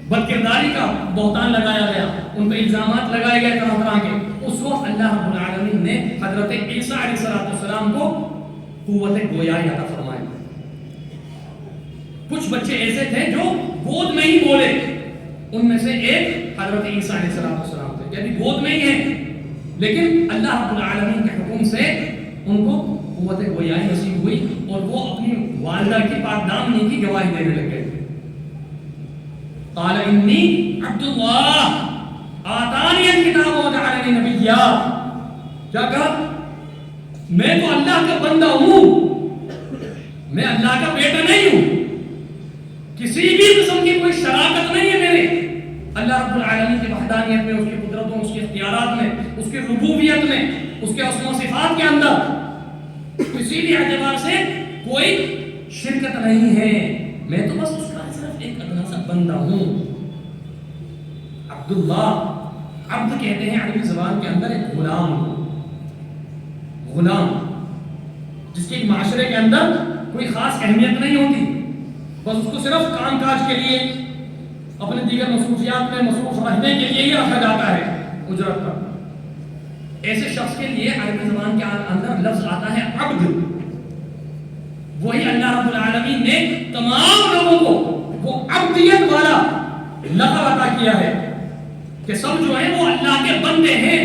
بد کرداری کا بہتان لگایا گیا, ان پہ الزامات لگائے گئے طرح طرح کے. اس وقت اللہ رب العالمین نے حضرت عیسیٰ علیہ السلام کو قوت گویائی عطا فرمائی. کچھ بچے ایسے تھے جو گود میں ہی بولے, ان میں سے ایک حضرت عیسیٰ علیہ السلام تھے, یعنی گود میں ہی ہیں, لیکن اللہ رب العالمین کے حکم سے ان کو قوت گویائی نصیب ہوئی اور وہ اپنی والدہ کی پاک دامنی کی گواہی دینے لگ گئے. قال انی عبد اللہ آتانی الکتاب وجعلنی نبیا. کیا کہا؟ میں تو اللہ کا بندہ ہوں, میں اللہ کا بیٹا نہیں ہوں, کسی بھی قسم کی کوئی شراکت نہیں ہے میرے اللہ رب العالمین کی وحدانیت میں, اس کی قدرتوں, اس کے اختیارات میں, اس کی ربوبیت میں, اس کے اسماء و صفات کے اندر کسی بھی اعتبار سے کوئی شرکت نہیں ہے. میں تو بس اس کا صرف ایک ادنا سا بندہ ہوں. عبداللہ, عبد کہتے ہیں عربی زبان کے اندر ایک غلام, غلام جس کے معاشرے کے اندر کوئی خاص اہمیت نہیں ہوتی, بس اس کو صرف کام کاج کے لیے, اپنے دیگر مصروفیات میں مصروف رہنے کے لیے ہی رکھا جاتا ہے اجرت پر. ایسے شخص کے لیے عربی زبان کے اندر لفظ آتا ہے عبد. وہی اللہ رب العالمین نے تمام لوگوں کو وہ عبدیت والا لقب عطا کیا ہے کہ سب جو ہیں وہ اللہ کے بندے ہیں,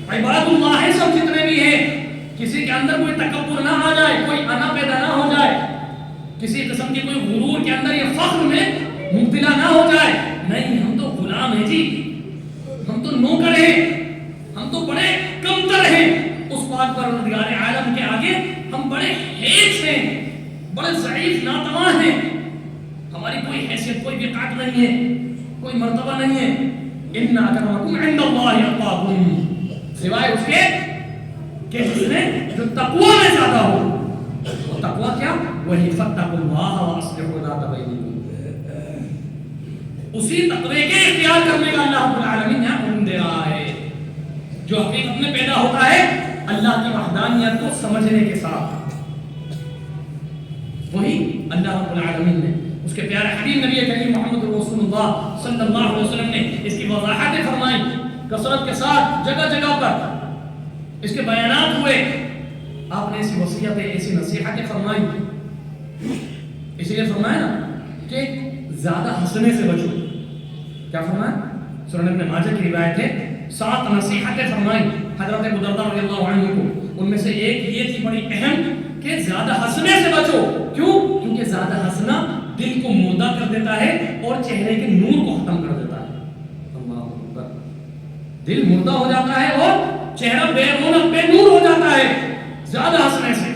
عباد اللہ ہیں سب جتنے بھی ہیں. کسی کے اندر کوئی تکبر نہ آ جائے, کوئی انا پیدا نہ ہو جائے, کسی قسم کی کوئی غرور کے اندر یا فخر میں مبتلا نہ ہو جائے. نہیں, ہم تو غلام ہیں جی, ہم تو نوکر ہیں, ہم تو بڑے کمتر ہیں اس پاک پروردگار عالم کے آگے. ہم بڑے ہیچ ہیں, بڑے ضعیف ناتواں ہیں, ہماری کوئی حیثیت, کوئی وقار نہیں ہے, کوئی مرتبہ نہیں ہے. ان اکرمکم عند اللہ اتقاکم, سوائے اس کے کہ جس نے جو تقوی میں زیادہ ہو. وہ تقوی کیا؟ وہی فاتقوا اللہ واصلحوا ذات بینکم. اسی تقوی کے اختیار کرنے کا اللہ رب العالمین یہاں حکم دے رہا ہے, جو حقیقت میں پیدا ہوتا ہے اللہ کی وحدانیت کو سمجھنے کے ساتھ. وہی اللہ رب العالمین نے اس کے پیارے حبیب نبی کریم محمد رسول اللہ صلی اللہ علیہ وسلم نے اس کی وضاحتیں فرمائی کثرت کے ساتھ, جگہ جگہ پر اس کے بیانات ہوئے. آپ نے ایسی وصیتیں, ایسی نصیحتیں فرمائی. اسی لیے فرمایا نا کہ زیادہ ہنسنے سے بچو. کیا فرمایا؟ سنن ابن ماجہ کی روایت ہے, 7 نصیحتیں فرمائی حضرت ابو درداء رضی اللہ عنہ کو. ان میں سے ایک یہ تھی بڑی اہم کہ زیادہ ہنسنے سے بچو. کیوں؟ کیونکہ زیادہ ہنسنا دل کو مردہ کر دیتا ہے اور چہرے کے نور کو ختم کر دیتا ہے. اللہ اکبر. دل مردہ ہو جاتا ہے اور چہرہ بے رونق, بے نور ہو جاتا ہے زیادہ ہنسنے سے.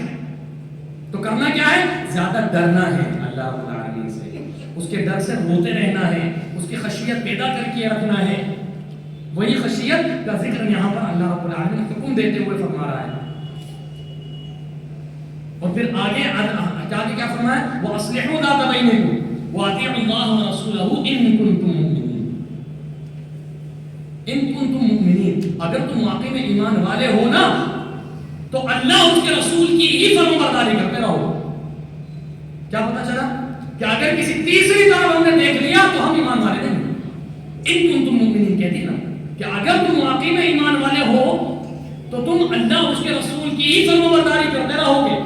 تو کرنا کیا ہے؟ زیادہ ڈرنا ہے اللہ رب العالمین سے, اس کے ڈر سے روتے رہنا ہے, اس کی خشیت پیدا کر کے رکھنا ہے. وہی خشیت کا ذکر یہاں پر اللہ رب العالمین حکم دیتے ہوئے فرما رہا ہے. اور پھر آگے کیا فرمایا؟ وَأَصْلِحُوا ذَاتَ بَيْنِكُمْ وَأَطِيعُوا اللَّهَ وَرَسُولَهُ إِن كُنتُم مُؤْمِنِينَ. ان کنتم مؤمنین, اگر تم واقعی میں ایمان والے ہو نا تو اللہ اس کے رسول کی ہی فرمانبرداری کرتے رہو. کیا پتہ چلا کہ اگر کسی تیسری طرف ہم نے دیکھ لیا تو ہم ایمان والے نہیں. ان کنتم مؤمنین کہتی نا کہ اگر تم واقعی میں ایمان والے ہو تو تم اللہ اس کے رسول کی ہی فرمانبرداری کرتے رہو گے.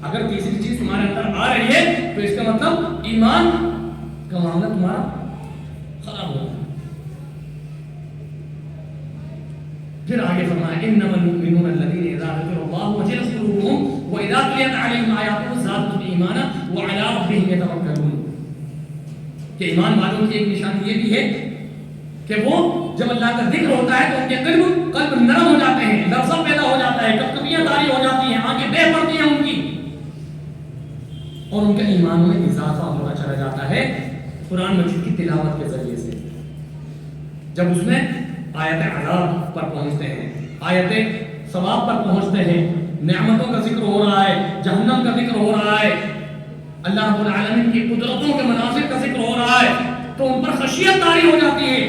اگر تیسری چیز تمہارے اندر آ رہی ہے تو اس کا مطلب ایمان کا معاملہ تمہارا خراب ہوگا. پھر آگے فرمایا انما المؤمنون الذين اذا ذكر الله وجلت قلوبهم واذا تليت عليهم اياته زادتهم ایمانا وعلى ربهم يتوکلون. کہ ایمان والوں کی ایک نشانی یہ بھی ہے کہ وہ جب اللہ کا ذکر ہوتا ہے تو ان کے قلب نرم ہو جاتے ہیں, لرزہ پیدا ہو جاتا ہے, کپکپیاں طاری ہو جاتی ہیں, آنکھیں بہہ پڑتی ہیں ان کی, اور ان کے ایمان میں اضافہ ہوتا چلا جاتا ہے قرآن مجید کی تلاوت کے ذریعے سے. جب اس میں آیت عذاب پر پہنچتے ہیں, آیت ثواب پر پہنچتے ہیں, نعمتوں کا ذکر ہو رہا ہے, جہنم کا ذکر ہو رہا ہے, اللہ رب العالمین کی قدرتوں کے مناظر کا ذکر ہو رہا ہے, تو ان پر خشیت طاری ہو جاتی ہے.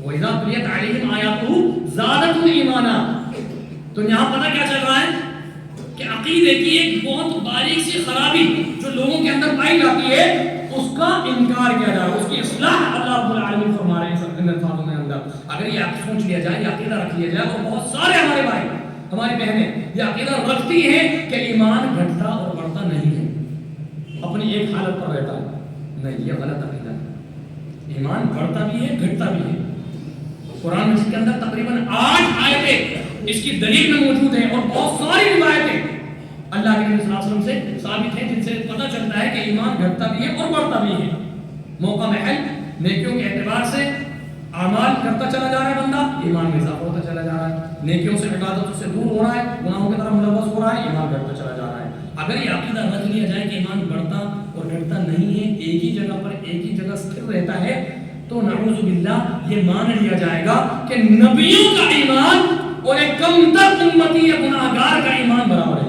وَإِذَا تُلِيَتْ عَلَيْهِمْ آيَاتُهُ زَادَتْهُمْ إِيمَانًا. تو یہاں پتہ کیا چل رہا ہے کہ عقیدے کی ایک بہت باریک سی خرابی جو لوگوں کے اندر پائی جاتی ہے اس کا انکار کیا جا رہا ہے, اس کی اصلاح اللہ رب العالمین فرما رہے ہیں ان الفاظوں میں اندر. اگر یہ آپ سوچ لیا جائے, یہ عقیدہ رکھ لیا جائے, اور بہت سارے ہمارے بھائی ہماری بہنیں یہ عقیدہ رکھتی ہیں کہ ایمان گھٹتا اور بڑھتا نہیں ہے, اپنی ایک حالت پر رہتا ہے. نہیں, یہ غلط عقیدہ ہے. ایمان بڑھتا بھی ہے, گھٹتا بھی ہے. قرآن مجید کے اندر تقریباً 8 آیتیں اس کی دلیل میں موجود ہیں اور بہت ساری روایتیں اللہ کے نبی صلی اللہ علیہ وسلم سے ثابت ہیں جن سے پتہ چلتا ہے کہ ایمان گھٹتا بھی ہے اور بڑھتا بھی ہے. موقع محل نیکیوں کے اعتبار سے اعمال کرتا چلا جا رہا ہے بندہ، ایمان میں اضافہ ہوتا چلا جا رہا ہے. نیکیوں سے عبادتوں سے دور ہو رہا ہے، گناہوں کی طرف ملوث ہو رہا ہے، ایمان گھٹتا چلا جا رہا ہے. اگر یہ عقیدہ رکھ لیا جائے کہ ایمان بڑھتا اور گھٹتا نہیں ہے، ایک ہی جگہ پر ایک ہی جگہ ستھر رہتا ہے، تو نعوذ باللہ یہ مان لیا جائے گا کہ نبیوں کا ایمان اور ایک کم تر امتی یا گناہگار کا ایمان برابر ہے.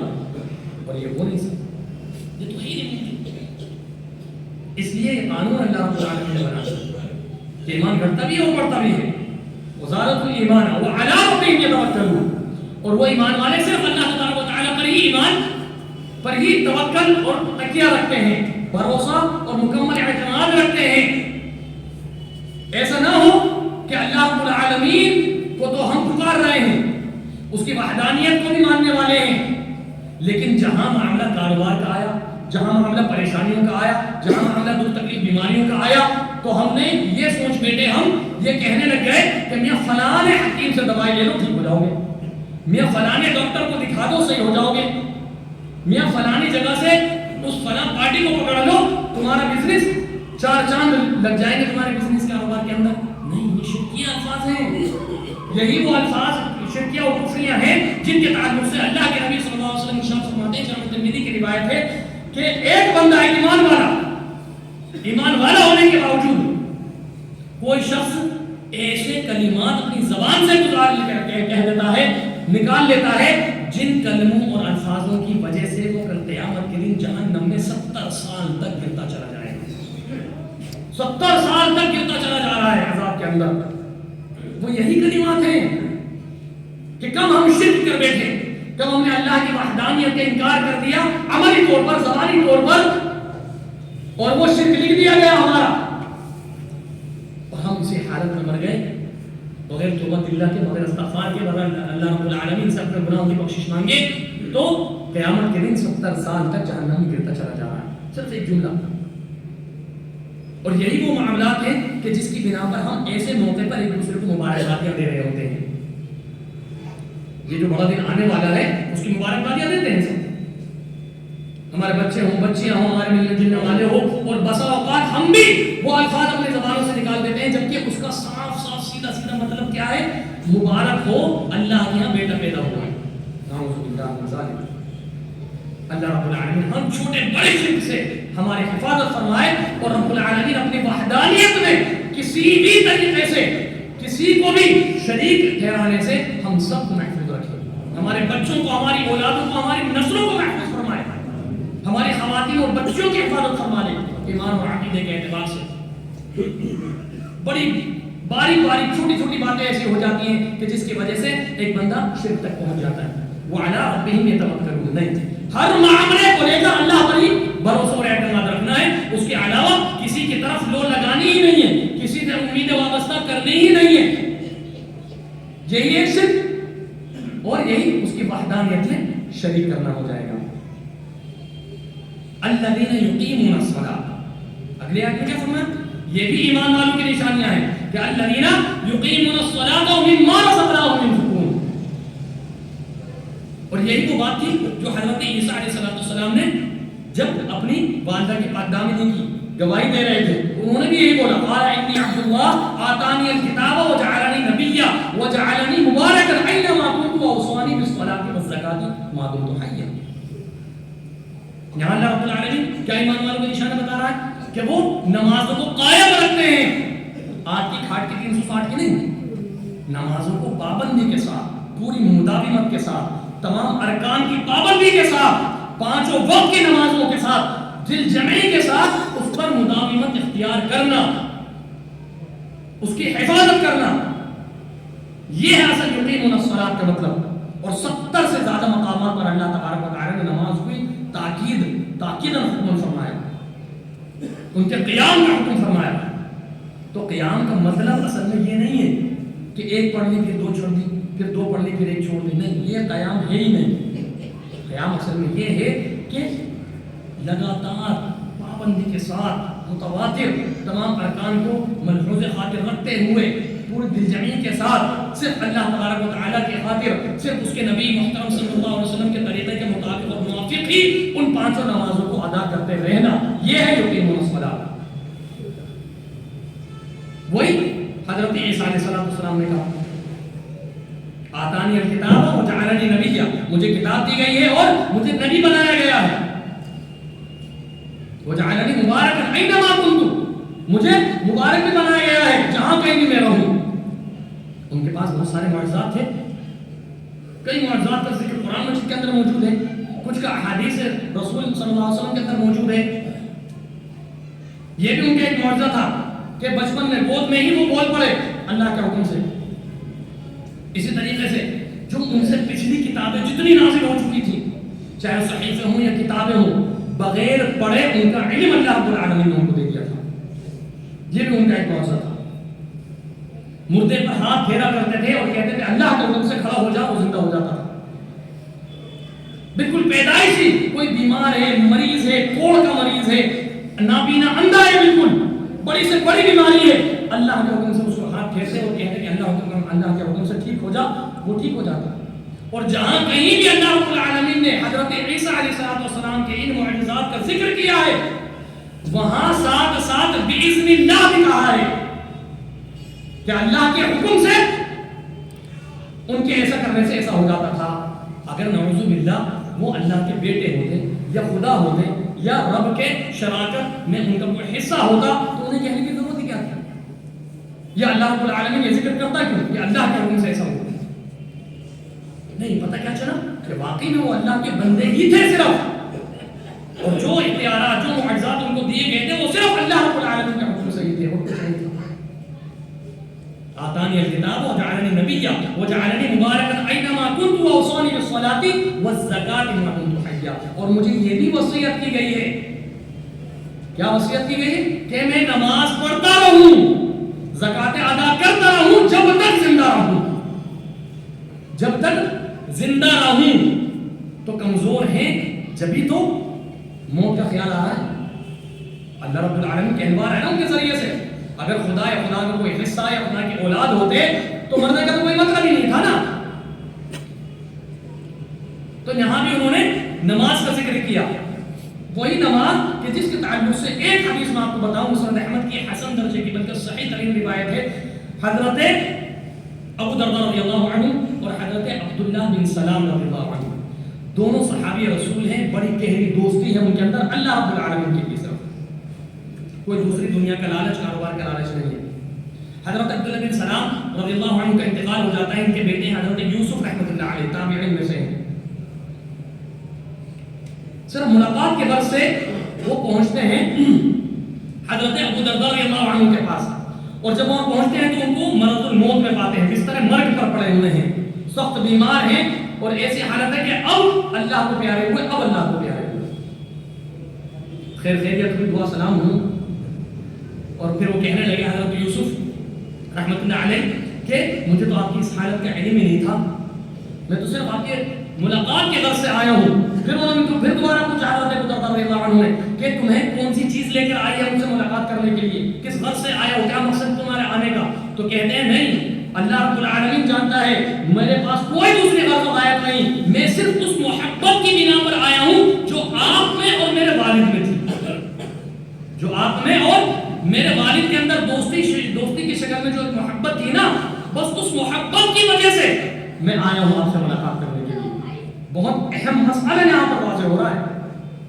اور یہ ہو نہیں سکتا، یہ تو ہی نہیں. اس لیے یہ قانون اللہ رب العالمین نے بنایا کہ ایمان گھٹتا بھی ہے اور بڑھتا بھی ہے. وزارت الایمان وعلی ربہم یتوکلون، اور وہ ایمان والے صرف اللہ تبارک و تعالیٰ پر ہی ایمان پر ہی توکل اور تکیہ رکھتے ہیں، بھروسہ اور مکمل اعتماد رکھتے ہیں. ایسا نہ ہو کہ اللہ رب العالمین کو تو ہم پکار رہے ہیں، اس کی وحدانیت کو بھی ماننے والے ہیں، لیکن جہاں معاملہ کاروبار کا آیا، جہاں معاملہ پریشانیوں کا آیا، جہاں معاملہ دکھ تکلیف بیماریوں کا آیا، تو ہم نے یہ سوچ بیٹھے ہم یہ کہنے لگ گئے کہ میاں فلاں حکیم سے دوائی لے لو ٹھیک ہو جاؤ گے، میاں فلاں ڈاکٹر کو دکھا دو صحیح ہو جاؤ گے، میاں فلانی جگہ سے اس فلاں پارٹی کو پکڑ لو تمہارا بزنس 4 چاند لگ جائیں گے تمہارے بزنس کاروبار کے اندر. نہیں، یہ شرکیہ الفاظ ہیں. یہی وہ الفاظ شرکیہ اور کفریہ ہیں جن کے تعلق سے اللہ کے نبی صلی اللہ علیہ وسلم ارشاد فرماتے ہیں، جامع ترمذی کی روایت ہے کہ ایک بندہ ایمان والا ہونے کے باوجود کوئی شخص ایسے کلمات اپنی زبان سے گزار کہہ دیتا ہے، نکال لیتا ہے، جن کلموں اور الفاظوں کی وجہ سے وہ کل قیامت کے دن جہنم میں 70 سال تک گرتا چلا جائے گا. 70 سال تک گرتا چلا جا رہا ہے عذاب کے اندر. وہ یہی کلمات ہیں کہ کم ہم شرک کر بیٹھے، کم ہم نے اللہ کی وحدانیت کا انکار کر دیا عملی طور پر، زبانی طور پر، اور وہ شرک لکھ دیا گیا ہمارا، اور ہم اسی حالت میں مر گئے بغیر توبہ اللہ کے، بغیر استغفار کے، بغیر اللہ رب العالمین سے اپنے گناہوں کی بخشش مانگے، تو قیامت کے دن 70 سال تک جہنم میں گرتا چلا جا رہا ہے. صرف ایک جملہ. اور یہی وہ معاملات ہیں کہ جس کی بنا پر ہم ایسے موقع پر ایک دوسرے کو مبارکبادیاں دے رہے ہوتے ہیں. یہ جو بڑا دن آنے والا ہے اس کی مبارکبادیاں دیتے ہیں سب، ہمارے بچے ہوں، بچیاں ہوں، ہمارے ملنے جلنے والے ہو، اور بسا اوقات ہم بھی وہ الفاظ اپنے زبانوں سے نکال دیتے ہیں جبکہ اس کا صاف صاف سیدھا سیدھا مطلب کیا ہے؟ مبارک ہو اللہ کے یہاں بیٹا پیدا ہوا ہے. نعوذ باللہ من ذالک. اللہ رب العالمین ہم چھوٹے بڑے شرک سے ہماری حفاظت فرمائے، اور رب العالمین اپنی وحدانیت میں کسی بھی طریقے سے کسی کو بھی شریک ٹھہرانے سے ہم سب کو محفوظ رکھے. ہمارے بچوں کو، ہماری اولادوں کو، ہماری نسلوں کو محفوظ فرمائے، ہماری خواتین اور بچوں کی حفاظت فرما لے. ایمان اور عقیدے کے اعتبار سے بڑی باریک باریک چھوٹی چھوٹی باتیں ایسی ہو جاتی ہیں کہ جس کی وجہ سے ایک بندہ شرک تک پہنچ جاتا ہے. وہ علی ربہم یتوکلون، نہیں، ہر معاملے کو لے کر اللہ پر ہی بھروسہ اور اعتماد رکھنا ہے، اس کے علاوہ کسی کی طرف لو لگانی ہی نہیں ہے، کسی سے امیدیں وابستہ کرنی ہی نہیں ہے. یہی ایک شرک اور یہی اس کی وحدانیت میں شریک کرنا ہو جائے گا. الذین یقیمون الصلاۃ، اگلے آیت میں کیا فرمایا؟ یہ بھی ایمان والوں کی نشانیاں ہیں کہ الذین یقیمون الصلاۃ ومما رزقناہم ينفقون. اور یہی وہ بات تھی جو حضرت عیسیٰ علیہ السلام نے جب اپنی والدہ کی پاکدامنی کی گواہی دے رہے تھے، انہوں نے بھی یہی بولا، قال انی عبد اللہ آتانی الکتاب وجعلنی نبیا وجعلنی مبارکا اینما کنت واوصانی بالصلاۃ والزکاۃ ما دمت حیا. یہاں اللہ رب العالمین کیا ایمان والوں کی نشانی بتا رہا ہے کہ وہ نمازوں کو قائم رکھتے ہیں. آج کی کھاٹ کی 360 کی نہیں، نمازوں کو پابندی کے ساتھ، پوری مداومت کے ساتھ، تمام ارکان کی پابندی کے ساتھ، 5 وقت کی نمازوں کے ساتھ، دل جمعی کے ساتھ اس پر مداومت اختیار کرنا، اس کی حفاظت کرنا، یہ ہے اصل یقین الصلاۃ کا مطلب. اور 70 سے زیادہ مقامات پر اللہ تبارک و تعالی نے نماز کو تاکید حکم فرمایا، ان کے قیام کا حکم فرمایا. تو قیام کا مطلب اصل میں یہ نہیں ہے کہ ایک پڑھ لی پھر 2 چھوڑ دی، پھر 2 پڑھ لی پھر 1 چھوڑ دی، نہیں، یہ قیام ہے ہی نہیں. قیام اصل میں یہ ہے کہ لگاتار پابندی کے ساتھ متواتر تمام ارکان کو ملحوظ خاطر رکھتے ہوئے پورے دل جمی کے ساتھ صرف اللہ تبارک و تعالیٰ کی خاطر، صرف اس کے نبی محترم صلی اللہ علیہ وسلم کے طریقے کے مطابق اور موافق ہی ان 5 نمازوں کو ادا کرتے رہنا، یہ ہے یقین الصلاۃ۔ وہی حضرت عیسیٰ علیہ السلام نے کہا آتانی الکتاب وجعلنی نبیا، مجھے کتاب دی گئی ہے اور مجھے نبی بنایا گیا ہے، وجعلنی مبارکا اینما کنت، مجھے مبارک بھی بنایا گیا ہے جہاں کہیں بھی میں رہوں۔ ان کے پاس بہت سارے معجزات تھے، کئی معجزات کا ذکر قرآن مجید کے اندر موجود ہے، کچھ کا احادیث رسول صلی اللہ علیہ وسلم کے اندر موجود ہے۔ یہ بھی ان کا ایک معجزہ تھا کہ بچپن میں گود میں ہی وہ بول پڑے اللہ کے حکم سے۔ اسی طریقے سے جو ان سے پچھلی کتابیں جتنی نازل ہو چکی تھی، چاہے صحیفے ہوں یا کتابیں ہوں، بغیر پڑھے ان کا علم اللہ رب العالمین نے ان کو دے دیا تھا۔ یہ بھی ان کا ایک معجزہ تھا۔ مردے پر ہاتھ پھیرا کرتے تھے اور کہتے تھے اللہ کے حکم سے کھڑا ہو جا، وہ زندہ ہو جاتا تھا۔ بالکل پیدائشی کوئی بیمار ہے، مریض ہے، کوڑ کا مریض ہے، نابینا اندھا ہے، بالکل بڑی سے بڑی بیماری ہے، اللہ کے حکم سے اس کو ہاتھ پھیرتے اور کہتے کہ اللہ کے حکم سے ٹھیک ہو جا، وہ ٹھیک ہو جاتا۔ اور جہاں کہیں بھی اللہ رب العالمین نے حضرت عیسیٰ علیہ السلام کے ان معجزات کا ذکر کیا ہے، وہاں ساتھ ساتھ بِإِذْنِ اللہ بھی کہا ہے کہ اللہ کے حکم سے ان کے ایسا کرنے سے ایسا ہو جاتا تھا۔ اگر نعوذ باللہ وہ اللہ کے بیٹے ہوتے یا خدا ہوتے یا رب کے شراکت میں ان کا کوئی حصہ ہوتا تو انہیں کہنے کی ضرورت ہی کیا تھی؟ یا اللہ رب العالمین یہ ذکر کرتا کیوں کہ اللہ کے حکم سے ایسا ہوتا؟ نہیں، پتہ کیا چلا کہ واقعی میں وہ اللہ کے بندے ہی تھے صرف، اور جو اختیارات، جو معجزات ان کو دیے گئے تھے وہ صرف اللہ رب العالمین کے حکم سے ہی تھے، اور کچھ نہیں تھا۔ آتانی الکتاب وجعلنی نبیا وجعلنی مبارکا اینما کنت واوصانی بالصلاۃ والزکاۃ ما دمت حیا، اور مجھے یہ بھی وصیت کی گئی ہے، کیا وصیت کی گئی ہے کہ میں نماز پڑھتا رہوں، زکوٰۃ ادا کرتا رہوں جب تک زندہ رہوں، جب تک زندہ رہوں۔ تو کمزور ہیں جبھی تو موت کا خیال آ رہا ہے، اللہ رب العالمین کے انوار ہے نا ان کے ذریعے سے۔ اگر خدا یا خدا کا کوئی حصہ یا خدا کی اولاد ہوتے تو مرنے کا تو کوئی مطلب ہی نہیں تھا نا۔ تو یہاں بھی انہوں نے نماز کا ذکر کیا، وہی نماز کہ جس کے تعلق سے ایک حدیث میں آپ کو بتاؤں، مسند احمد کی حسن درجے کی بلکہ صحیح ترین روایت ہے، حضرت ابو درداء رضی اللہ عنہ اور حضرت عبداللہ بن سلام رضی اللہ عنہ، دونوں صحابی رسول ہیں، بڑی گہری دوستی ہے ان کے اندر اللہ رب العالمین کی طرف، کوئی دوسری دنیا کا لالچ، کاروبار کا لالچ نہیں ہے۔ حضرت عبداللہ بن سلام رضی اللہ عنہ کا انتقال ہو جاتا ہے، ان کے بیٹے حضرت یوسف رحمۃ اللہ علیہ تابعین میں سے ہیں۔ صرف ملاقات کے غرض سے وہ پہنچتے ہیں حضرت ابو درداء رضی اللہ عنہ کے پاس، اور جب وہاں پہنچتے ہیں تو ان کو مرض الموت میں پاتے ہیں، بستر مرگ پر پڑے ہوئے ہیں، سخت بیمار ہیں، اور ایسی حالت ہے کہ اب اللہ کو پیارے ہوئے، اب اللہ کو پیارے ہوئے۔ خیر خیریت ہوئی، دعا سلام ہوں، اور پھر وہ کہنے لگے حضرت یوسف رحمۃ اللہ علیہ کہ مجھے تو آپ کی اس حالت کا علم ہی نہیں تھا، میں تو صرف آپ کے ملاقات کے غرض سے آیا ہوں۔ پھر انہوں نے پھر دوبارہ پوچھا حضرت ابو درداء رضی اللہ عنہ نے کہ تمہیں کون سی چیز لے کر آئی ہے مجھ سے ملاقات کرنے کے لیے، کس غرض سے آیا ہو، کیا مقصد تمہارے آنے کا؟ تو کہتے ہیں نہیں، اللہ رب العالمین جانتا ہے میرے پاس کوئی دوسری غرض و غایت نہیں، میں صرف اس محبت کی بنا پر آیا ہوں جو آپ میں اور میرے والد میں تھی، جو آپ میں اور میرے والد کے اندر دوستی کی شکل میں جو ایک محبت تھی نا، بس اس محبت کی وجہ سے میں آیا ہوں آپ سے ملاقات کرنے کے لیے۔ بہت اہم مسئلہ یہاں پر واضح ہو رہا ہے،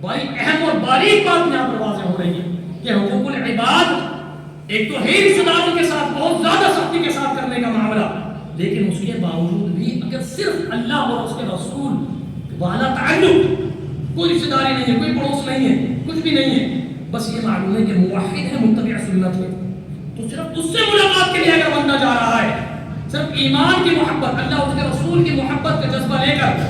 بڑی اہم اور باریک بات یہاں پر واضح ہو رہی ہے کہ حقوق العباد ایک تو ہے رشتہ داروں کے ساتھ بہت زیادہ سختی کے ساتھ کرنے کا معاملہ، لیکن اس کے باوجود بھی اگر صرف اللہ اور اس کے رسول والا تعلق، کوئی رشتہ داری نہیں ہے، کوئی پڑوس نہیں ہے، کچھ بھی نہیں ہے، بس یہ معلوم ہے کہ موحد ہے، متبع سنت ہے، تو صرف اس سے ملاقات کے لیے اگر بندہ جا رہا ہے، صرف ایمان کی محبت، اللہ اور اس کے رسول کی محبت کا جذبہ لے کر،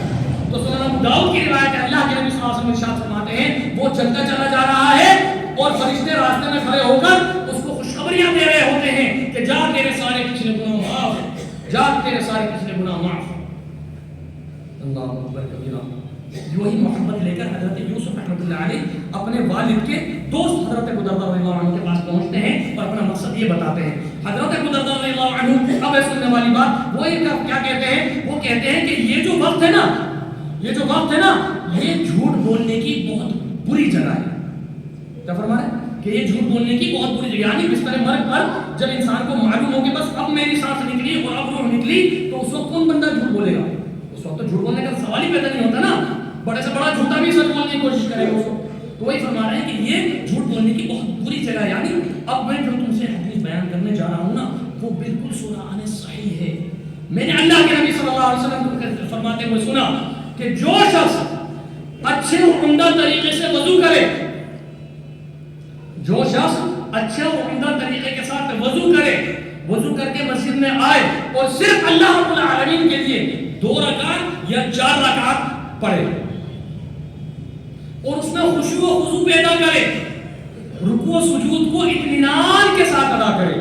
تو سنن ابو داؤد کی روایت ہے، اللہ کے نبی صلی اللہ علیہ وسلم ارشاد فرماتے ہیں وہ چلتا چلا جا رہا ہے اور فرشتے راستے میں کھڑے ہو کر اس کو خوشخبریاں دے رہے ہوتے ہیں کہ جا تیرے سارے پچھلے گناہ معاف، جا تیرے سارے پچھلے گناہ معاف۔ اللہ اکبر کبیرہ۔ یہی محبت لے کر حضرت یوسف رحمۃ اللہ علیہ اپنے والد کے دوست حضرت ابو درداء رضی اللہ عنہ کے پاس پہنچتے ہیں اور اپنا مقصد یہ بتاتے ہیں۔ حضرت ابو درداء رضی اللہ عنہ اب سننے والی بات وہ کیا کہتے ہیں؟ وہ کہتے ہیں کہ یہ جو وقت ہے نا یہ جھوٹ بولنے کی بہت بری جگہ ہے. کیا فرما رہے ہیں کہ یہ جھوٹ بولنے کی بہت بری جگہ، یعنی بستر مرگ پر جب انسان کو معلوم ہو کہ بس اب میری سانس نکلی اور اب روح نکلی، تو اس وقت کون بندہ جھوٹ بولے گا؟ اس وقت تو جھوٹ بولنے کا سوال ہی پیدا نہیں ہوتا نا. بڑے سے بڑا جھوٹا بھی سچ بولنے کی کوشش کرے گا اس وقت. تو وہی فرما رہے ہیں کہ یہ جھوٹ بولنے کی بہت بری جگہ ہے. یعنی اب میں جو تم سے حدیث بیان کرنے جا رہا ہوں نا وہ بالکل سراحانِ صحیح ہے. میں نے اللہ کے نبی صلی اللہ علیہ وسلم کو فرماتے ہوئے سنا کہ جو شخص اچھے اور عمدہ طریقے سے وضو کرے، جو شخص اچھے اور عمدہ طریقے کے ساتھ وضو کرے، وضو کر کے مسجد میں آئے اور صرف اللہ رب العالمین کے لیے 2 رکعت یا 4 رکعت پڑھے اور اس میں خشوع و خضوع پیدا کرے، رکوع و سجود کو اطمینان کے ساتھ ادا کرے.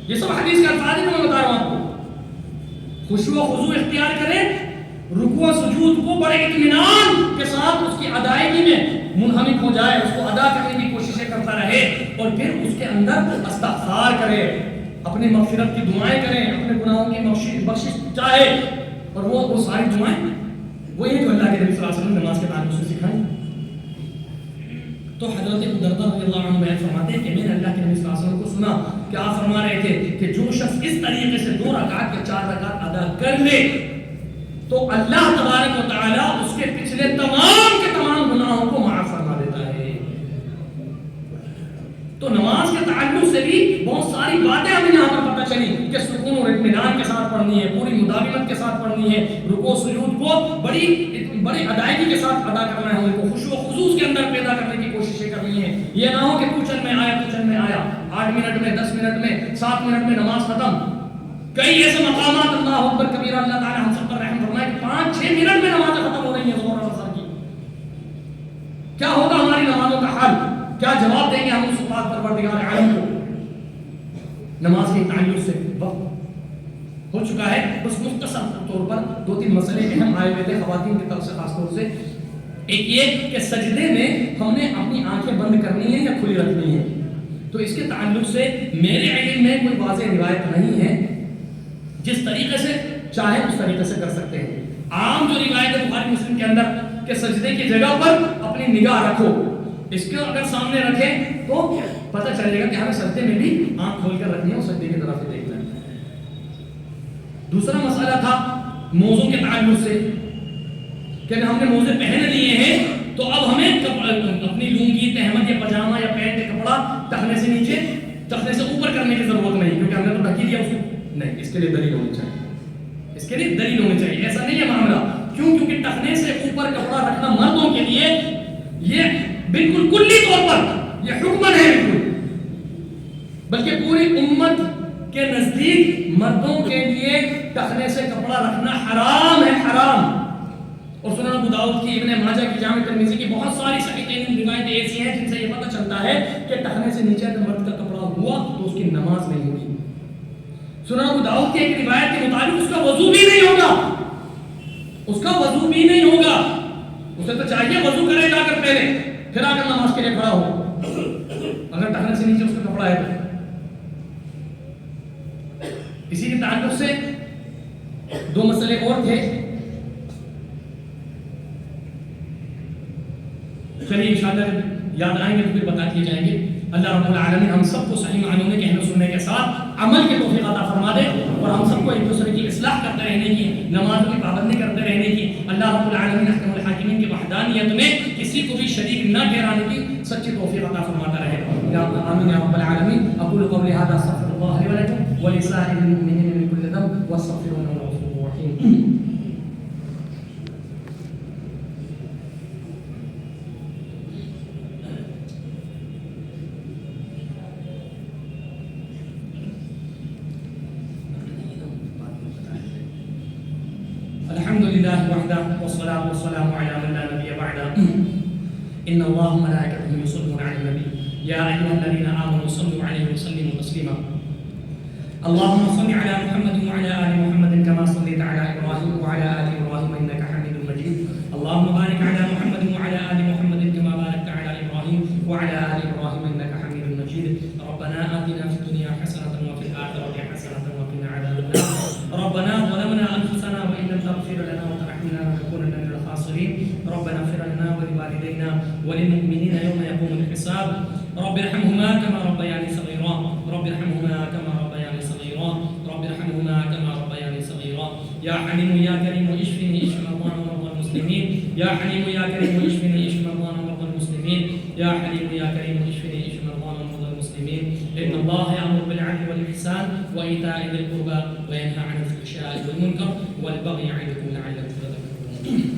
یہ سب حدیث کے الفاظ ہیں جو میں بتا رہا ہوں آپ کو. خشوع و خضوع اختیار کرے، رکوع و سجود کو بڑے اطمینان کے ساتھ اس کی ادائیگی میں منہمک ہو جائے، اس کو ادا کرنے کی کوششیں کرتا رہے، اور پھر اس کے اندر استغفار کرے، اپنی مغفرت کی دعائیں کریں، اپنے گناہوں کی بخشش چاہے. اور وہ ساری دعائیں وہی جو اللہ کے نبی صلی اللہ علیہ وسلم نماز کے تعلق سے سکھائیں. تو حضرت ابو درداء رضی اللہ عنہ بیان فرماتے ہیں کہ میں نے اللہ کے نبی صلی اللہ علیہ وسلم کو سنا کہ آپ فرما رہے تھے کہ جو شخص اس طریقے سے 2 رکعت یا 4 رکعت ادا کر لے تو اللہ تبارک و تعالیٰ اس کے پچھلے تمام کے تمام گناہوں کو معاف فرما دیتا ہے. تو نماز کے تعلق سے بھی بہت ساری باتیں ہمیں یہاں پر پتہ چلی کہ سکون اور اطمینان کے ساتھ پڑھنی ہے، پوری مداومت کے ساتھ پڑھنی ہے، رکوع سجود کو بڑی ادائیگی کے ساتھ ادا کرنا ہے، ان کو خشوع و خضوع کے اندر پیدا کرنے کی کوششیں کرنی ہے. یہ نہ ہو کہ تو چند میں آیا 8 منٹ میں 10 منٹ میں 7 منٹ میں نماز ختم. کئی ایسے مقامات اللہ اکبر کبیرہ اللہ تعالی ہم سب پر رحم فرمائے کہ 5-6 منٹ میں نمازیں ختم ہو رہی ہیں ظہر اور عصر کی. کیا ہوگا ہماری نمازوں کا حال؟ کیا جواب دیں گے ہم اس بات پروردگار عالم کو؟ نماز کے تعلق سے وقت ہو چکا ہے. بس مختصر طور پر 2-3 مسئلے اہم آئے ہوئے تھے خواتین کی طرف سے خاص طور سے. ایک یہ کہ سجدے میں ہم نے اپنی آنکھیں بند کرنی ہے یا کھلی رکھنی ہے. تو اس کے تعلق سے میرے علم میں کوئی واضح روایت نہیں ہے. جس طریقے سے چاہے اس طریقے سے کر سکتے ہیں. عام جو روایت ہے بخاری مسلم کے اندر کہ سجدے کی جگہ پر اپنی نگاہ رکھو، اس کو اگر سامنے رکھیں تو پتہ چلے گا کہ ہمیں سجدے میں بھی آنکھ کھول کر رکھنی ہے اور سجدے کی طرف ہی دیکھنا ہے. دوسرا مسئلہ تھا موزوں کے تعلق سے کہ ہم نے موزے پہن لیے ہیں تو اب ہمیں اپنی لنگی تہمت یا پاجامہ یا پینٹ یا کپڑا ٹخنے سے نیچے ٹخنے سے اوپر کرنے کی ضرورت نہیں، کیونکہ ہم نے تو ڈھکی دیا اس کو. نہیں، اس کے لیے دلیل ہونی چاہیے، اس کے لیے دلیل ہونی چاہیے. ایسا نہیں ہے معاملہ. کیوں؟ کیونکہ ٹخنے سے اوپر کپڑا رکھنا مردوں کے لیے یہ بالکل کلی طور پر یہ حکم ہے بالکل، بلکہ پوری امت کے نزدیک مردوں کے لیے ٹخنے سے کپڑا رکھنا حرام ہے، حرام. اور سنن ابو داؤد کی، ابن ماجہ کی، جامع ترمذی کی بہت ساری صحیح روایتیں ایسی ہیں جن سے یہ پتہ چلتا ہے کہ ٹخنے سے نیچے اگر مرد کا کپڑا ہوا تو اس کی نماز نہیں ہوگی. سنن ابو داؤد کی ایک روایت کے مطابق اس کا وضو بھی نہیں ہوگا، اس کا وضو بھی نہیں ہوگا. اسے تو چاہیے وضو کرے جا کر پہلے، پھر آ کر نماز کے لیے کھڑا ہو اگر ٹخنے سے نیچے اس کا کپڑا ہے تو. اسی کے تعلق سے 2 مسئلے اور تھے. چلیے انشاءاللہ یاد آئیں گے تو پھر بتا دیے جائیں گے. اللہ رب العالمین ہم سب کو صحیح معنوں میں کہنے سننے کے ساتھ عمل کی توفیق عطا فرما دے، اور ہم سب کو ایک دوسرے کی اصلاح کرتے رہنے کی، نمازوں کی پابندی کرتے رہنے کی. اللہ رب العالمین احکم الحاکمین کی وحدانیت میں کسی کو بھی شریک نہ ٹھہرانے کی سچی توفیق عطا فرماتا رہے. یا آمین یا رب العالمین. اقول قولی ھذا استغفر اللہ لی ولکم ولسائر المؤمنین من کل ذنب واستغفروہ انہ هو الغفور الرحیم. الحمد لله وحده والصلاة والسلام على من لا نبي بعده. إن الله وملائكته يصلون على النبي يا أيها الذين آمنوا صلوا عليه وسلموا تسليما. اللهم صل على محمد وعلى آل محمد كما صليت على إبراهيم وعلى آل إبراهيم إنك حميد مجيد. اللهم بارك على محمد وعلى آل محمد كما باركت على إبراهيم وعلى آل إبراهيم إنك حميد مجيد. ربنا آتنا في الدنيا حسنة ولوالدينا وللمؤمنين يوم يقوم الحساب. رب ارحمهما كما ربياني صغيرا، رب ارحمهما كما ربياني صغيرا، رب ارحمهما كما ربياني صغيرا. يا حليم يا كريم اشفني اشف مرضانا ومرضى المسلمين، يا حليم يا كريم اشفني اشف مرضانا ومرضى المسلمين، يا حليم يا كريم اشفني اشف مرضانا ومرضى المسلمين. ان الله يامر بالعدل والاحسان وايتاء ذي القربى وينهى عن الفحشاء والمنكر والبغي يعظكم لعلكم تذكرون.